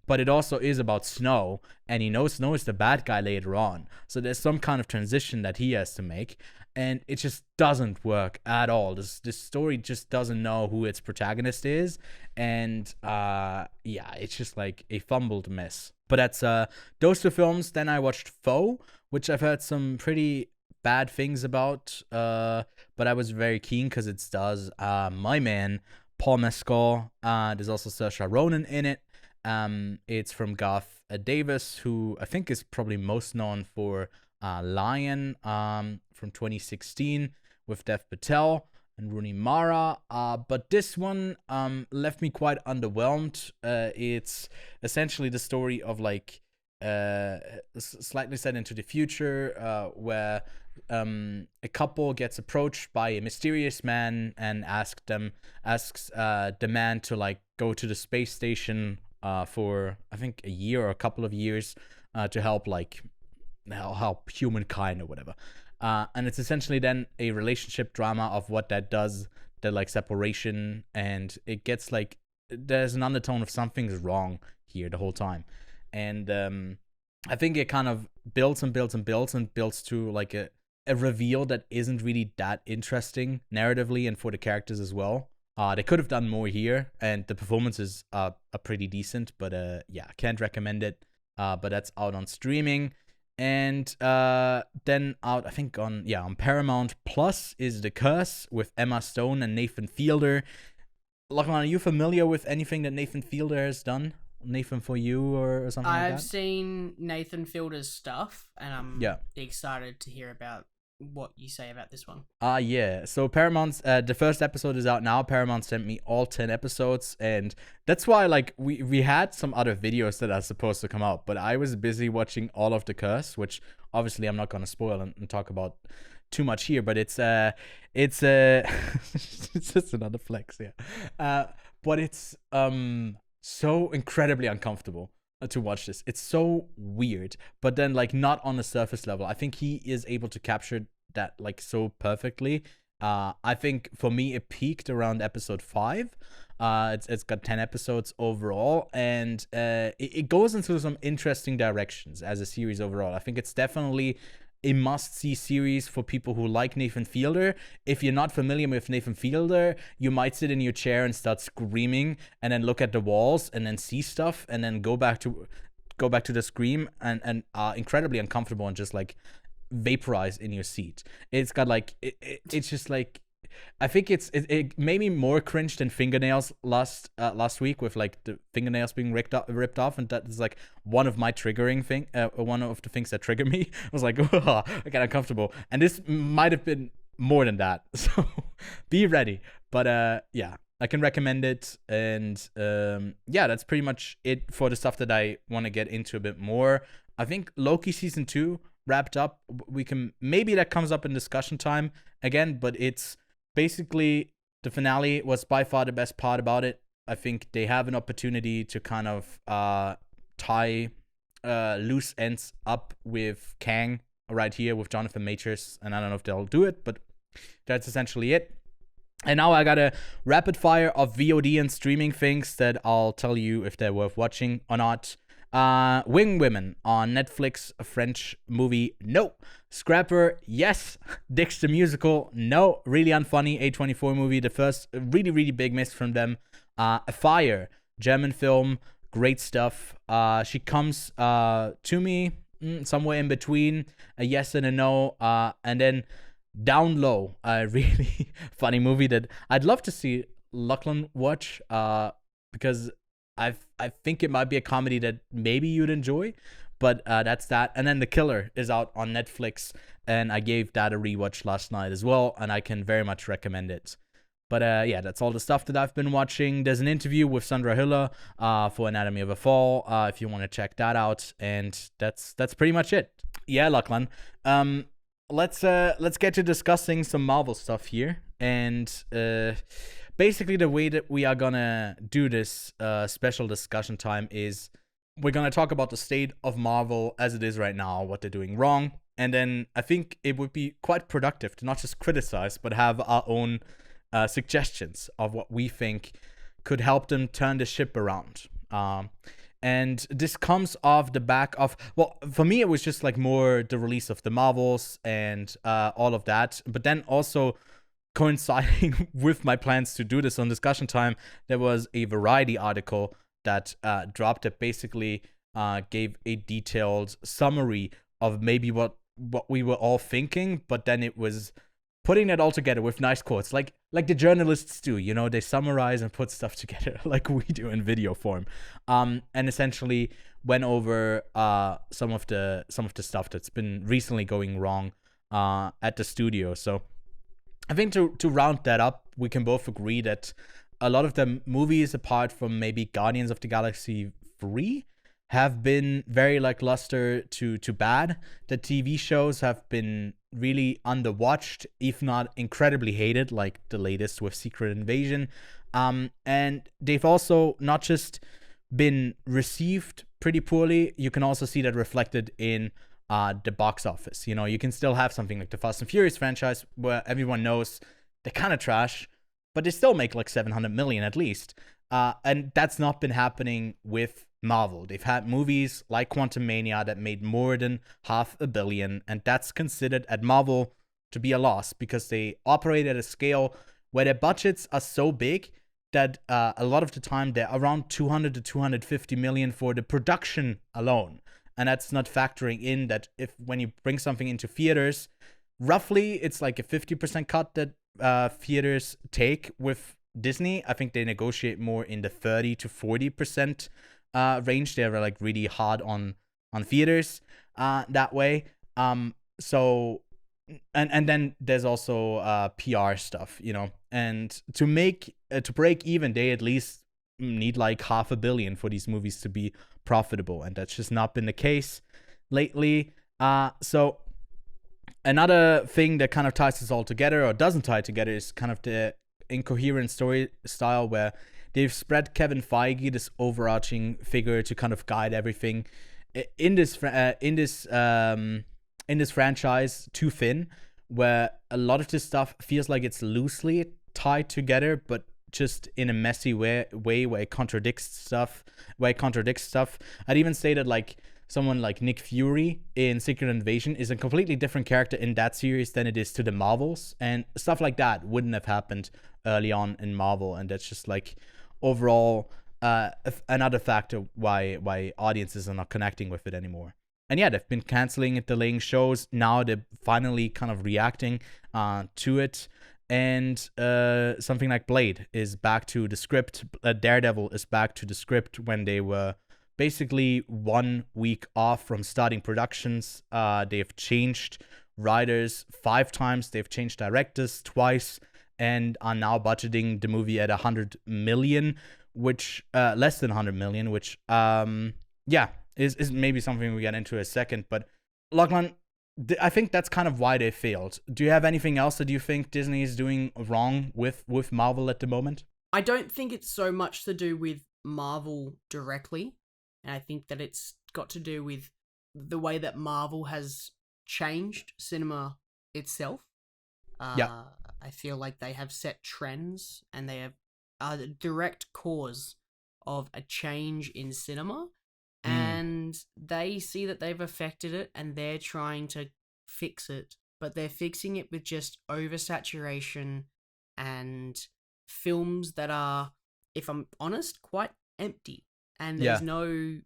But it also is about Snow, and he knows Snow is the bad guy later on. So there's some kind of transition that he has to make, and it just doesn't work at all. This story just doesn't know who its protagonist is, and it's just like a fumbled mess. But that's those two films. Then I watched Foe, which I've heard some pretty bad things about, but I was very keen because it stars my man Paul Mescal. There's also Saoirse Ronan in it. It's from Garth Davis, who I think is probably most known for Lion from 2016 with Dev Patel and Rooney Mara. But this one left me quite underwhelmed. It's essentially the story of like slightly set into the future, where a couple gets approached by a mysterious man and asks the man to like go to the space station for I think a year or a couple of years to help humankind or whatever. And it's essentially then a relationship drama of what that does, the like separation, and it gets like there's an undertone of something's wrong here the whole time. And I think it kind of builds and builds and builds and builds to like a reveal that isn't really that interesting narratively and for the characters as well. They could have done more here, and the performances are pretty decent, but can't recommend it. But that's out on streaming. And then out, I think on Paramount Plus is The Curse with Emma Stone and Nathan Fielder. Lachlan, are you familiar with anything that Nathan Fielder has done? Nathan For You or something like that? I've seen Nathan Fielder's stuff, and I'm excited to hear about what you say about this one. So Paramount's the first episode is out now. Paramount sent me all 10 episodes, and that's why like we had some other videos that are supposed to come out, but I was busy watching all of The Curse, which obviously I'm not gonna spoil and talk about too much here, but it's it's just another flex, but it's so incredibly uncomfortable to watch this. It's so weird, but then like not on the surface level. I think he is able to capture that like so perfectly. I think for me it peaked around episode 5. It's got 10 episodes overall, and it goes into some interesting directions as a series overall. I think it's definitely a must-see series for people who like Nathan Fielder. If you're not familiar with Nathan Fielder, you might sit in your chair and start screaming, and then look at the walls, and then see stuff, and then go back to the scream, and are incredibly uncomfortable and just like vaporize in your seat. It's got like it's just like, I think it made me more cringe than Fingernails last week, with like the fingernails being ripped off, and that is like one of my triggering one of the things that trigger me. I was like, I get uncomfortable, and this might have been more than that. So be ready. But I can recommend it, and that's pretty much it for the stuff that I want to get into a bit more. I think Loki season 2 wrapped up. Maybe that comes up in discussion time again, but it's basically, the finale was by far the best part about it. I think they have an opportunity to kind of tie loose ends up with Kang right here with Jonathan Majors, and I don't know if they'll do it, but that's essentially it. And now I got a rapid fire of VOD and streaming things that I'll tell you if they're worth watching or not. Wing Women on Netflix, a French movie, no. Scrapper, yes. Dix the Musical, no. Really unfunny A24 movie, the first really, really big miss from them. A Fire, German film, great stuff. She Comes to Me, somewhere in between a yes and a no. And then Down Low, a really funny movie that I'd love to see Lachlan watch, because I think it might be a comedy that maybe you'd enjoy, but that's that. And then The Killer is out on Netflix, and I gave that a rewatch last night as well, and I can very much recommend it. But yeah, that's all the stuff that I've been watching. There's an interview with Sandra Hüller for Anatomy of a Fall, if you want to check that out, and that's pretty much it. Yeah, Lachlan. Let's get to discussing some Marvel stuff here, and basically the way that we are gonna do this special discussion time is we're gonna talk about the state of Marvel as it is right now, what they're doing wrong, and then I think it would be quite productive to not just criticize but have our own suggestions of what we think could help them turn the ship around. And this comes off the back of, well, for me, it was just like more the release of the Marvels and all of that. But then also coinciding with my plans to do this on Discussion Time, there was a Variety article that dropped that basically gave a detailed summary of maybe what we were all thinking. But then it was putting it all together with nice quotes, like the journalists do, you know, they summarize and put stuff together like we do in video form, and essentially went over some of the stuff that's been recently going wrong at the studio. So I think to round that up, we can both agree that a lot of the movies, apart from maybe Guardians of the Galaxy 3, have been very lackluster to bad. The TV shows have been really underwatched, if not incredibly hated, like the latest with Secret Invasion. And they've also not just been received pretty poorly, you can also see that reflected in the box office. You know, you can still have something like the Fast and Furious franchise where everyone knows they're kind of trash, but they still make like 700 million at least. And that's not been happening with Marvel. They've had movies like Quantumania that made more than $500 million, and that's considered at Marvel to be a loss because they operate at a scale where their budgets are so big that a lot of the time they're around 200 to 250 million for the production alone. And that's not factoring in that when you bring something into theaters, roughly it's like a 50% cut that theaters take. With Disney, I think they negotiate more in the 30 to 40% range. They're like really hard on theaters that way. So and then there's also PR stuff, you know. And to break even, they at least need like $500 million for these movies to be profitable, and that's just not been the case lately. So another thing that kind of ties this all together, or doesn't tie it together, is kind of the incoherent story style where they've spread Kevin Feige, this overarching figure, to kind of guide everything in this franchise too thin, where a lot of this stuff feels like it's loosely tied together, but just in a messy way where it contradicts stuff. I'd even say that like someone like Nick Fury in Secret Invasion is a completely different character in that series than it is to the Marvels, and stuff like that wouldn't have happened early on in Marvel, and that's just like overall another factor why audiences are not connecting with it anymore. And yeah, they've been canceling it, delaying shows. Now they're finally kind of reacting to it. And something like Blade is back to the script. Daredevil is back to the script when they were basically 1 week off from starting productions. They've changed writers 5 times. They've changed directors twice, and are now budgeting the movie at 100 million, which less than 100 million, which is maybe something we get into in a second. But Lachlan, I think that's kind of why they failed. Do you have anything else that you think Disney is doing wrong with Marvel at the moment? I don't think it's so much to do with Marvel directly, and I think that it's got to do with the way that Marvel has changed cinema itself. I feel like they have set trends, and they are the direct cause of a change in cinema. And and they see that they've affected it and they're trying to fix it, but they're fixing it with just oversaturation and films that are, if I'm honest, quite empty, and there's no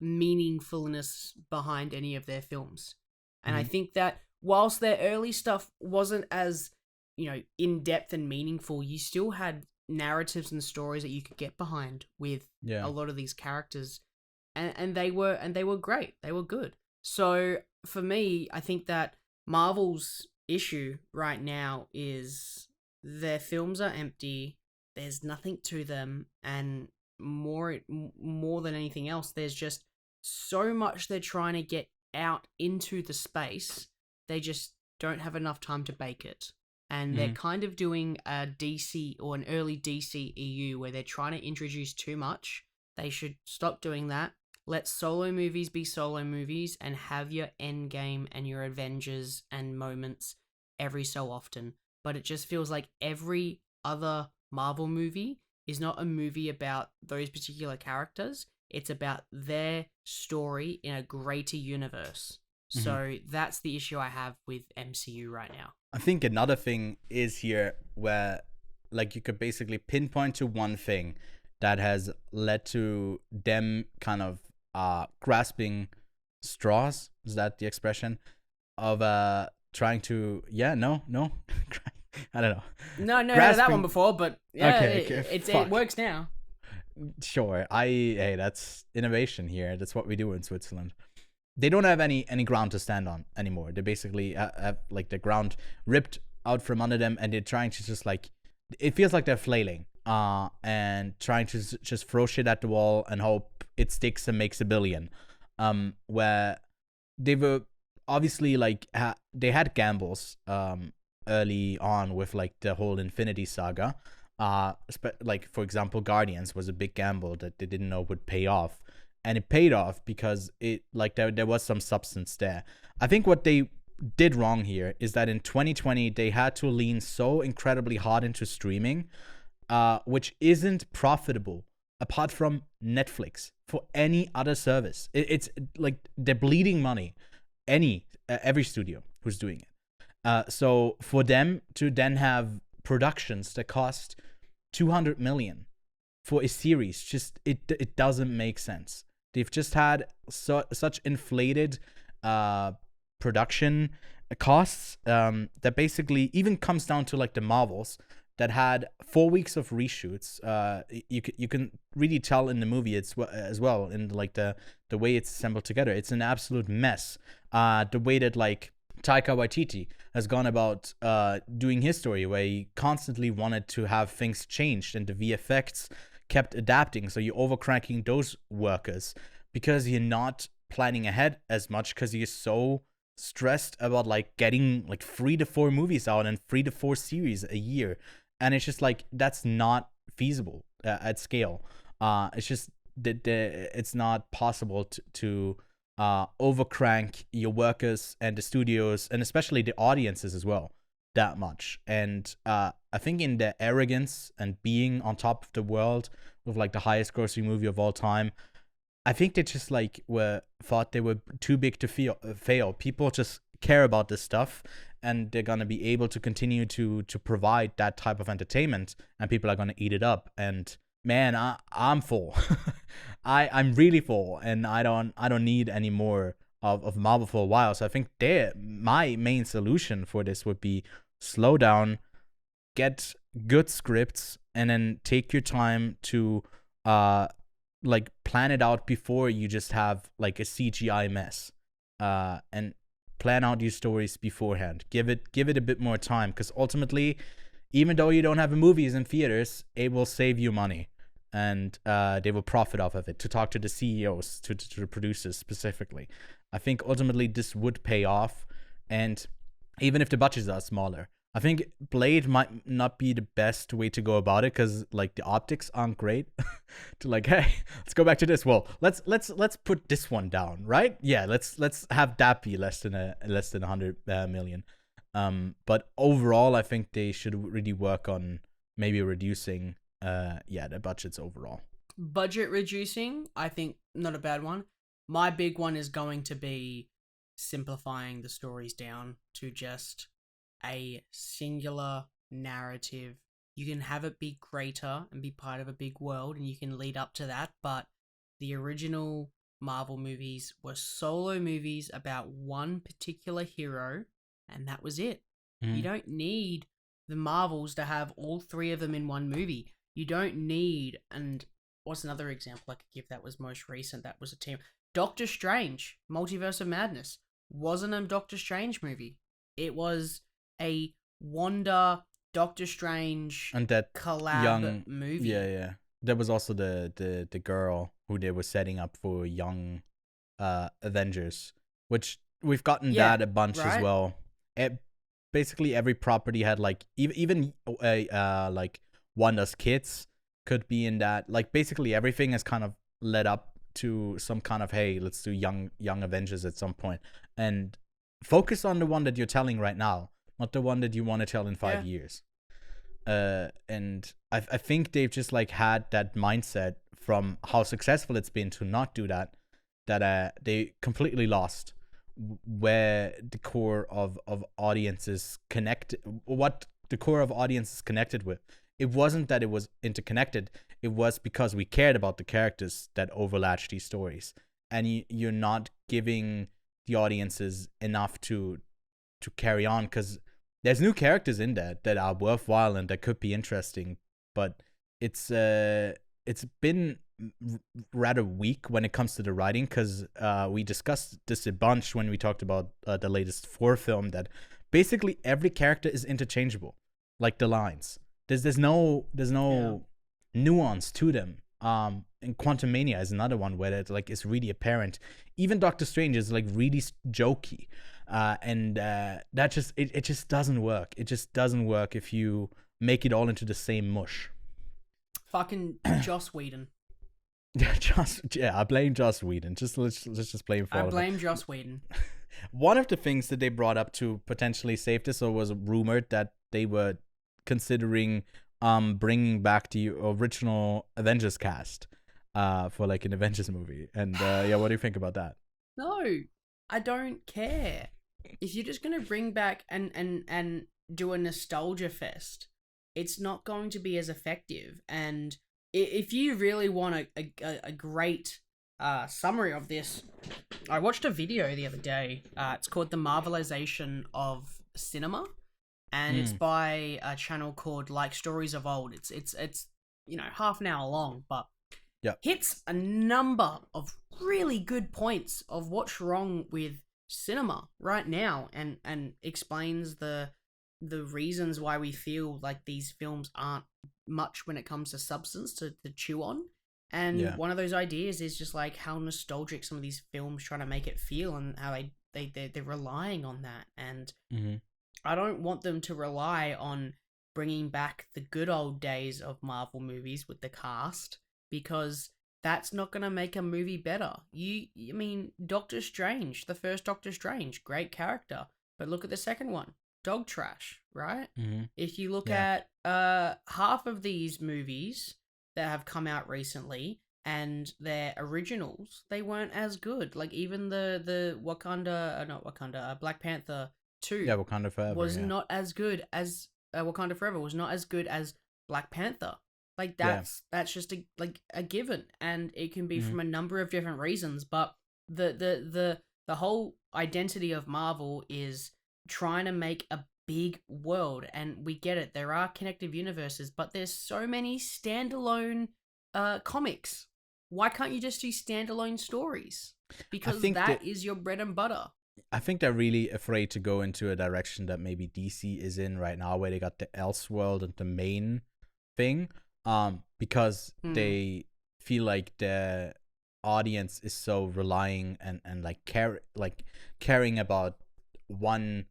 meaningfulness behind any of their films. And I think that whilst their early stuff wasn't as, in depth and meaningful, you still had narratives and stories that you could get behind with a lot of these characters, and they were great. They were good. So for me, I think that Marvel's issue right now is their films are empty. There's nothing to them, and more than anything else, there's just so much they're trying to get out into the space. They just don't have enough time to bake it. And they're kind of doing a DC or an early DC EU where they're trying to introduce too much. They should stop doing that. Let solo movies be solo movies and have your Endgame and your Avengers and moments every so often. But it just feels like every other Marvel movie is not a movie about those particular characters. It's about their story in a greater universe. So that's the issue I have with MCU right now. I think another thing is here where, like, you could basically pinpoint to one thing that has led to them kind of grasping straws. Is that the expression? Of trying to, I don't know. No, heard that one before, but yeah, okay, it works now. Sure. Hey, that's innovation here. That's what we do in Switzerland. They don't have any ground to stand on anymore. They basically have like the ground ripped out from under them, and they're trying to just like, it feels like they're flailing and trying to just throw shit at the wall and hope it sticks and makes a billion. Where they were obviously like they had gambles early on with like the whole Infinity Saga. Like for example, Guardians was a big gamble that they didn't know would pay off. And it paid off because it like there was some substance there. I think what they did wrong here is that in 2020 they had to lean so incredibly hard into streaming, which isn't profitable apart from Netflix for any other service. It's like they're bleeding money. Every studio who's doing it. So for them to then have productions that cost $200 million for a series, just it doesn't make sense. They've just had such inflated production costs that basically even comes down to like the Marvels that had 4 weeks of reshoots. You can really tell in the movie as well in like the way it's assembled together. It's an absolute mess. The way that like Taika Waititi has gone about doing his story, where he constantly wanted to have things changed and the VFX kept adapting, so you're overcranking those workers because you're not planning ahead as much because you're so stressed about like getting like 3 to 4 movies out and 3 to 4 series a year, and it's just like that's not feasible at scale. It's just that it's not possible to overcrank your workers and the studios and especially the audiences as well that much. And I think in their arrogance and being on top of the world with like the highest grossing movie of all time, I think they just like thought they were too big to fail. People just care about this stuff, and they're gonna be able to continue to provide that type of entertainment, and people are gonna eat it up. And man, I'm full. I'm really full, and I don't need any more of Marvel for a while. So I think my main solution for this would be slow down, get good scripts, and then take your time to like plan it out before you just have like a CGI mess. And plan out your stories beforehand. Give it a bit more time, because ultimately, even though you don't have movies in theaters, it will save you money, and they will profit off of it. To talk to the CEOs, to the producers specifically, I think ultimately this would pay off. And even if the budgets are smaller, I think Blade might not be the best way to go about it, because like the optics aren't great. To like, hey, let's go back to this. Well, let's put this one down, right? Yeah, let's have that be less than 100 million. But overall, I think they should really work on maybe reducing their budgets overall. Budget reducing, I think not a bad one. my big one is going to be simplifying the stories down to just a singular narrative. You can have it be greater and be part of a big world, and you can lead up to that, but the original Marvel movies were solo movies about one particular hero, and that was it. You don't need the Marvels to have all three of them in one movie. You don't need, and what's another example I could give that was most recent, that was a team? Doctor Strange, Multiverse of Madness, wasn't a Doctor Strange movie. It was a Wanda, Doctor Strange and that collab young movie. Yeah. There was also the girl who they were setting up for young Avengers, which we've gotten that a bunch as well. Basically every property had like even like Wanda's kids could be in that. Like basically everything has kind of led up to some kind of, hey, let's do young Avengers at some point, and focus on the one that you're telling right now, not the one that you want to tell in 5 years. And I think they've just like had that mindset from how successful it's been to not do that they completely lost where the core of audiences connected, what the core of audiences connected with. It wasn't that it was interconnected. It was because we cared about the characters that overlatched these stories, and you're not giving the audiences enough to carry on, because there's new characters in that are worthwhile and that could be interesting, but it's been rather weak when it comes to the writing, because we discussed this a bunch when we talked about the latest 4 film, that basically every character is interchangeable, like the lines. There's no nuance to them. And Quantum Mania is another one where it like is really apparent. Even Doctor Strange is like really jokey, and that just it just doesn't work. It just doesn't work if you make it all into the same mush. Fucking Joss Whedon. I blame Joss Whedon. Let's just blame for. I blame Joss Whedon. One of the things that they brought up to potentially save this, or was rumored that they were considering bringing back the original Avengers cast for like an Avengers movie. And what do you think about that? No, I don't care. If you're just gonna bring back and do a nostalgia fest, it's not going to be as effective. And if you really want a great summary of this, I watched a video the other day. It's called The Marvelization of Cinema, and it's by a channel called Like Stories of Old. It's half an hour long, but hits a number of really good points of what's wrong with cinema right now, and explains the reasons why we feel like these films aren't much when it comes to substance to chew on. And one of those ideas is just like how nostalgic some of these films trying to make it feel, and how they're relying on that. And I don't want them to rely on bringing back the good old days of Marvel movies with the cast, because that's not going to make a movie better. I mean, Doctor Strange, the first Doctor Strange, great character, but look at the second one, dog trash, right? If you look at half of these movies that have come out recently and their originals, they weren't as good. Like even the Black Panther 2 Wakanda Forever was not as good as Wakanda Forever was not as good as Black Panther. Like that's just a given, and it can be from a number of different reasons. But the whole identity of Marvel is trying to make a big world, and we get it. There are connective universes, but there's so many standalone comics. Why can't you just do standalone stories? Because that is your bread and butter. I think they're really afraid to go into a direction that maybe DC is in right now, where they got the Elseworld and the main thing, because they feel like the audience is so relying and caring about one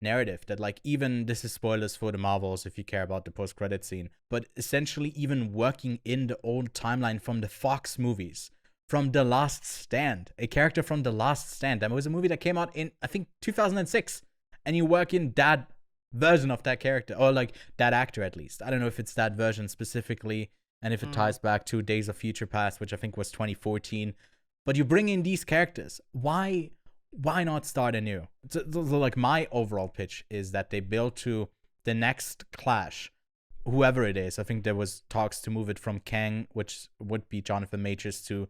narrative, that like, even this is spoilers for the Marvels if you care about the post-credit scene, but essentially even working in the old timeline from the Fox movies, from The Last Stand, a character from The Last Stand. That was a movie that came out in, I think, 2006. And you work in that version of that character, or like that actor at least. I don't know if it's that version specifically, and if it ties back to Days of Future Past, which I think was 2014. But you bring in these characters. Why not start anew? So, like, my overall pitch is that they build to the next Clash, whoever it is. I think there was talks to move it from Kang, which would be Jonathan Majors, to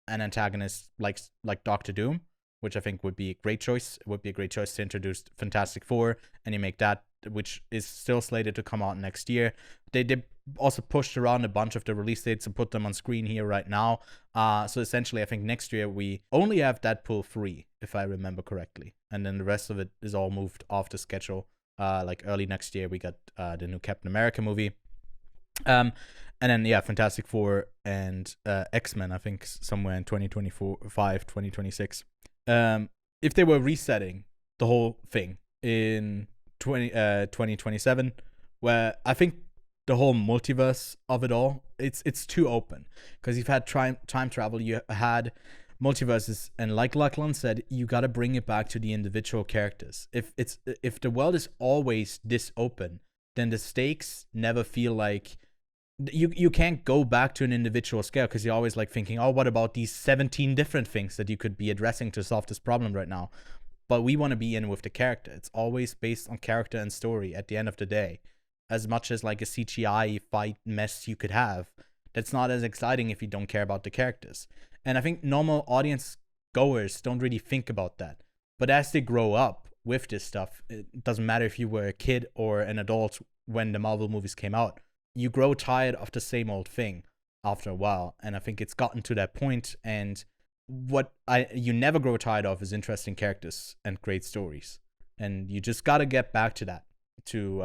an antagonist like Doctor Doom, which I think would be a great choice. It would be a great choice to introduce Fantastic Four, and you make that, which is still slated to come out next year. They also pushed around a bunch of the release dates and put them on screen here right now. So essentially, I think next year we only have Deadpool 3, if I remember correctly. And then the rest of it is all moved off the schedule. Like early next year, we got the new Captain America movie. And then, yeah, Fantastic Four and X-Men, I think, somewhere in 2025, 2026. If they were resetting the whole thing in 2027, where I think the whole multiverse of it all, it's too open, because you've had time travel, you had multiverses, and like Lachlan said, you got to bring it back to the individual characters. If the world is always this open, then the stakes never feel like you can't go back to an individual scale, because you're always like thinking, oh, what about these 17 different things that you could be addressing to solve this problem right now? But we want to be in with the character. It's always based on character and story at the end of the day. As much as like a CGI fight mess you could have, that's not as exciting if you don't care about the characters. And I think normal audience goers don't really think about that. But as they grow up with this stuff, it doesn't matter if you were a kid or an adult when the Marvel movies came out, you grow tired of the same old thing after a while. And I think it's gotten to that point, and what you never grow tired of is interesting characters and great stories. And you just got to get back to that to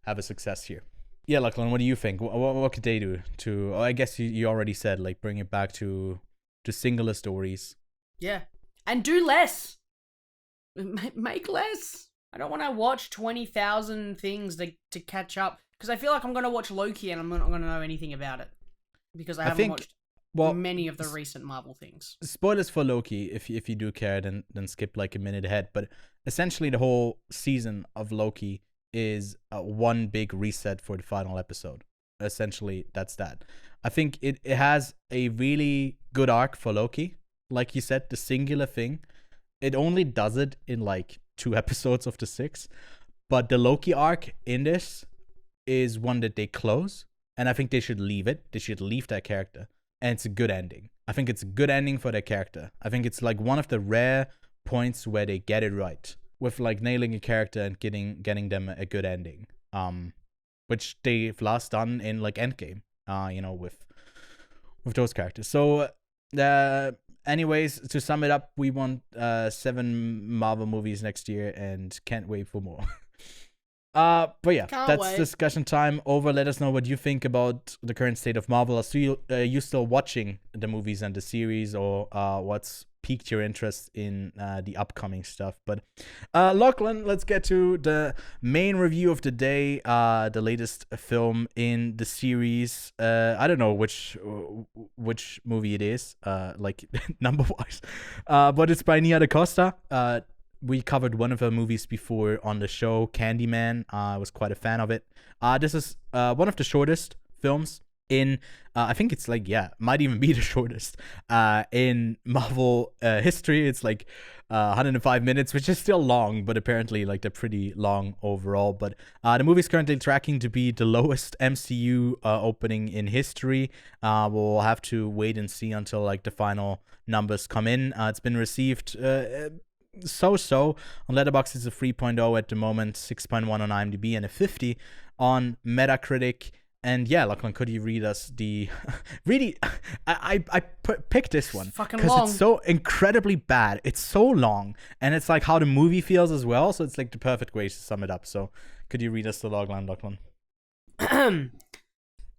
have a success here. Yeah, Lachlan, what do you think? What could they do to, I guess you already said, like, bring it back to singular stories. Yeah. And do less. Make less. I don't want to watch 20,000 things to catch up, because I feel like I'm going to watch Loki and I'm not going to know anything about it, because I haven't watched many of the recent Marvel things. Spoilers for Loki, if you do care, then skip like a minute ahead. But essentially the whole season of Loki is one big reset for the final episode. Essentially, that's that. I think it has a really good arc for Loki. Like you said, the singular thing. It only does it in like 2 episodes of the 6. But the Loki arc in this is one that they close. And I think they should leave it. They should leave that character. And it's a good ending. I think it's a good ending for their character. I think it's like one of the rare points where they get it right, with like nailing a character and getting them a good ending. Which they've last done in like Endgame, with those characters. So, anyways, to sum it up, we want 7 Marvel movies next year and can't wait for more. But yeah, that's wait. Discussion time over. Let us know what you think about the current state of Marvel. Are you still watching the movies and the series, or what's piqued your interest in the upcoming stuff? But Lachlan, let's get to the main review of the day, the latest film in the series. I don't know which movie it is, like number wise, but it's by Nia DaCosta. We covered one of her movies before on the show, Candyman. I was quite a fan of it. This is one of the shortest films in, I think it's like, might even be the shortest in Marvel history. It's like 105 minutes, which is still long, but apparently like they're pretty long overall. But the movie's currently tracking to be the lowest MCU opening in history. We'll have to wait and see until like the final numbers come in. It's been received so on Letterboxd. It's a 3.0 at the moment, 6.1 on IMDb, and a 50 on Metacritic. And yeah, Lachlan, could you read us the really I picked this one because it's so incredibly bad. It's so long, and it's like how the movie feels as well, so it's like the perfect way to sum it up. So could you read us the logline, Lachlan?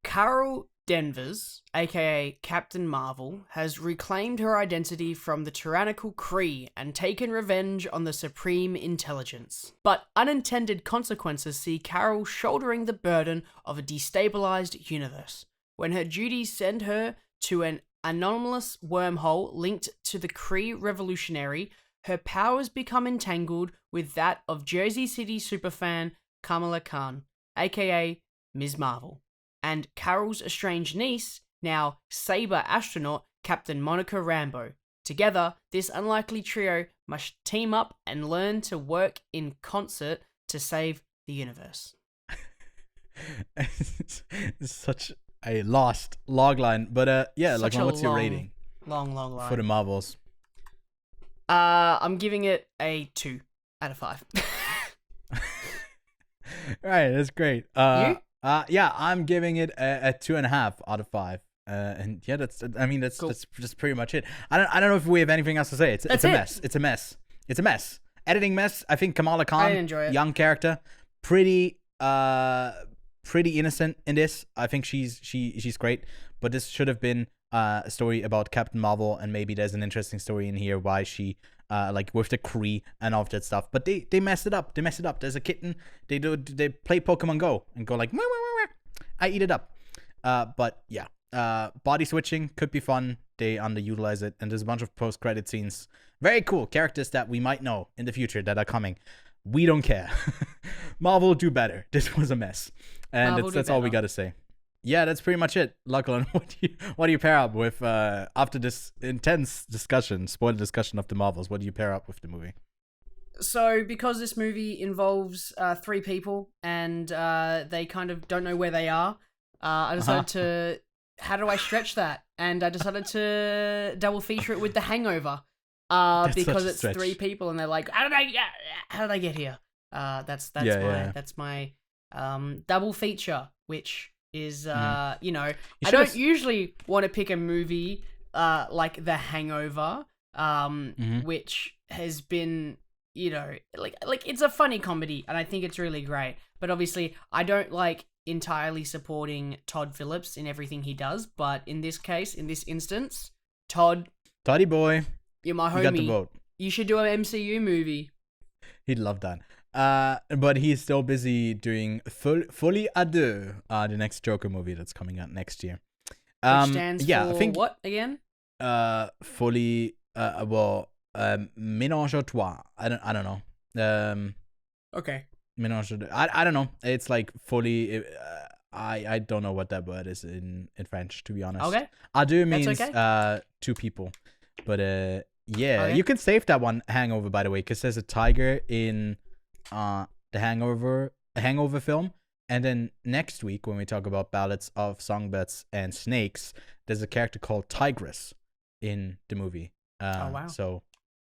Carol Danvers, aka Captain Marvel, has reclaimed her identity from the tyrannical Kree and taken revenge on the Supreme Intelligence. But unintended consequences see Carol shouldering the burden of a destabilized universe. When her duties send her to an anomalous wormhole linked to the Kree revolutionary, her powers become entangled with that of Jersey City superfan Kamala Khan, aka Ms. Marvel, and Carol's estranged niece, now Saber astronaut Captain Monica Rambeau. Together, this unlikely trio must team up and learn to work in concert to save the universe. It's such a lost logline, but yeah, Such like, a what's your long, rating Long line. for the Marvels? I'm giving it a 2 out of 5. Right, that's great. You? Yeah, I'm giving it a 2.5 out of 5. And yeah, that's Cool. that's just pretty much it. I don't know if we have anything else to say. It's a mess. It's a mess. It's a mess. Editing mess. I think Kamala Khan, I enjoy it. young character, pretty innocent in this. I think she's great, but this should have been a story about Captain Marvel, and maybe there's an interesting story in here why she like with the Kree and all of that stuff. But they messed it up. There's a kitten. They play Pokemon Go and go like, "Wah, wah, wah, wah." I eat it up. But yeah. Body switching could be fun. They underutilize it, and there's a bunch of post-credit scenes. Very cool characters that we might know in the future that are coming. We don't care. Marvel, do better. This was a mess, and that's all we gotta say. Yeah, that's pretty much it. Lachlan, what do you pair up with after this intense discussion, spoiler discussion of the Marvels? What do you pair up with the movie? So, because this movie involves 3 people and they kind of don't know where they are, I decided to. How do I stretch that? And I decided to double feature it with The Hangover, because it's 3 people and they're like, how did I get here? That's my double feature, which is I don't usually want to pick a movie like The Hangover, which has been like it's a funny comedy and I think it's really great, but obviously I don't like entirely supporting Todd Phillips in everything he does, but in this case, in this instance, Toddy boy, you're my homie. You got the vote. You should do an MCU movie. He'd love that. But he's still busy doing Folie à Deux, the next Joker movie that's coming out next year. Which stands for I think, what again? Folie, mélange à trois. I don't know. Okay. Mélange à deux. I don't know. It's like folie. I don't know what that word is in French, to be honest. Okay. À deux means okay. 2 people. But yeah, Okay. you can save that one Hangover, by the way, because there's a tiger in the Hangover film. And then next week, when we talk about Ballads of Songbirds and Snakes, there's a character called Tigress in the movie. Oh, wow. So,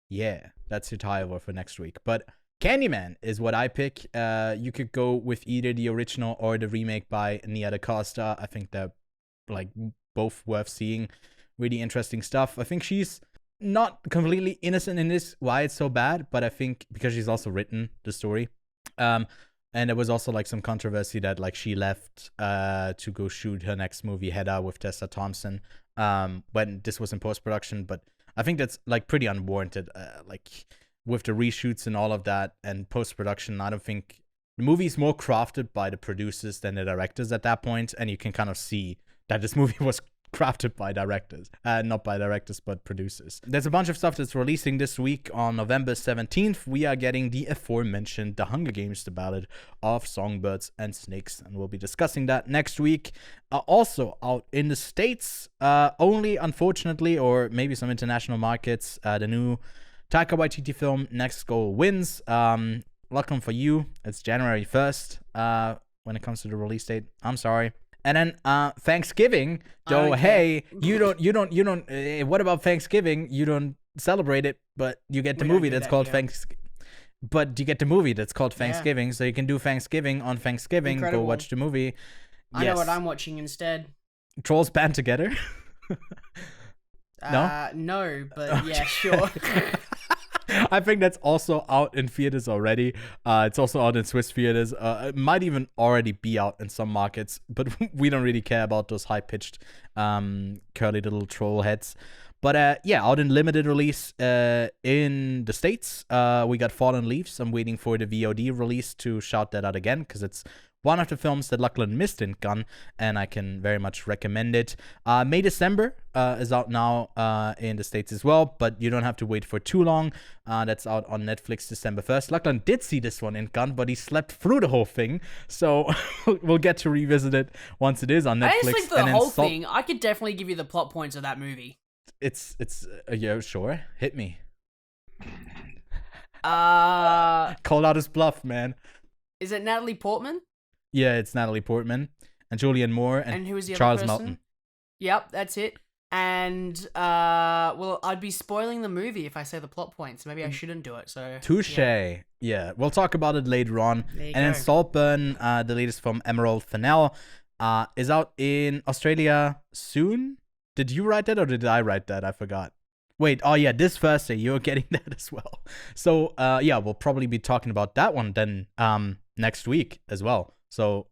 yeah, that's your tie-over for next week. But Candyman is what I pick. You could go with either the original or the remake by Nia DaCosta. I think they're like both worth seeing. Really interesting stuff. I think she's not completely innocent in this, why it's so bad, but I think because she's also written the story. And there was also like some controversy that like she left to go shoot her next movie, Hedda, with Tessa Thompson, when this was in post-production. But I think that's like pretty unwarranted. Like with the reshoots and all of that and post-production, I don't think the movie's more crafted by the producers than the directors at that point, and you can kind of see that this movie was crafted by directors, not by directors but producers. There's a bunch of stuff that's releasing this week. On November 17th we are getting the aforementioned The Hunger Games, The Ballad of Songbirds and Snakes, and we'll be discussing that next week. Also out in the States, only unfortunately, or maybe some international markets, the new Taika Waititi film Next Goal Wins. Lachlan, for you, it's January 1st when it comes to the release date. I'm sorry. And then Thanksgiving, though, hey, you don't, what about Thanksgiving? You don't celebrate it, but you get the movie that's called Thanksgiving. But you get the movie that's called Thanksgiving, so you can do Thanksgiving on Thanksgiving. Incredible. Go watch the movie. I know what I'm watching instead. Trolls Band Together? No? No, but yeah, sure. I think that's also out in theaters already. It's also out in Swiss theaters. It might even already be out in some markets, but we don't really care about those high-pitched, curly little troll heads. But yeah, out in limited release in the States, we got Fallen Leaves. I'm waiting for the VOD release to shout that out again, because it's one of the films that Lachlan missed in Gun, and I can very much recommend it. May December is out now in the States as well, but you don't have to wait for too long. That's out on Netflix December 1st. Lachlan did see this one in Gun, but he slept through the whole thing, so we'll get to revisit it once it is on Netflix. I just think for the whole thing, I could definitely give you the plot points of that movie. it's yeah, sure. Hit me. Call out his bluff, man. Is it Natalie Portman? Yeah, it's Natalie Portman and Julianne Moore and who is the Charles other person? Melton. Yep, that's it. And well, I'd be spoiling the movie if I say the plot points. Maybe I shouldn't do it. So Touche. Yeah, we'll talk about it later on. There you And then go. Saltburn, the latest from Emerald Fennell, is out in Australia soon. Did you write that or did I write that? I forgot. Wait, oh yeah, this Thursday you're getting that as well. So yeah, we'll probably be talking about that one then next week as well. So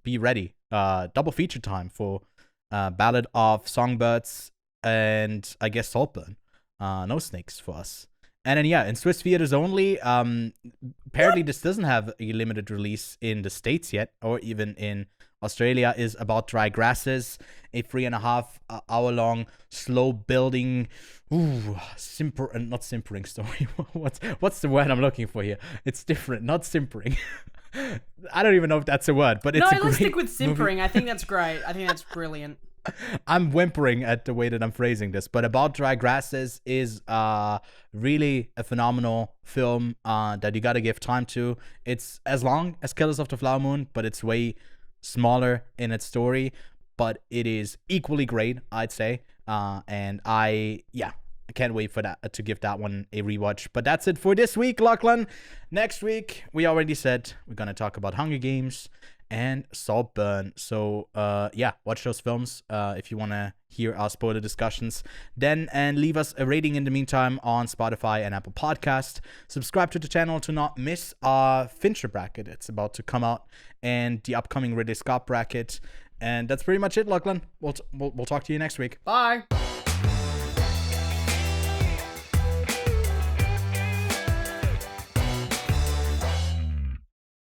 be ready. Double feature time for Ballad of Songbirds and I guess Saltburn. No snakes for us. And then yeah, in Swiss theaters only. Apparently this doesn't have a limited release in the States yet, or even in Australia. Is About Dry Grasses, a 3.5 hour long, slow building, not simpering story. What's the word I'm looking for here? It's different, not simpering. I don't even know if that's a word, but it's a let's great stick with simpering. movie. I think that's great. I think that's brilliant. I'm whimpering at the way that I'm phrasing this, but About Dry Grasses is really a phenomenal film that you gotta give time to. It's as long as Killers of the Flower Moon, but it's way smaller in its story, but it is equally great, I'd say. And I can't wait for that to give that one a rewatch. But that's it for this week, Lachlan. Next week, we already said we're gonna talk about Hunger Games and Saltburn. So yeah, watch those films if you want to hear our spoiler discussions then, and leave us a rating in the meantime on Spotify and Apple Podcast. Subscribe to the channel to not miss our Fincher bracket. It's about to come out, and the upcoming Ridley Scott bracket. And that's pretty much it, Lachlan. We'll talk to you next week. Bye.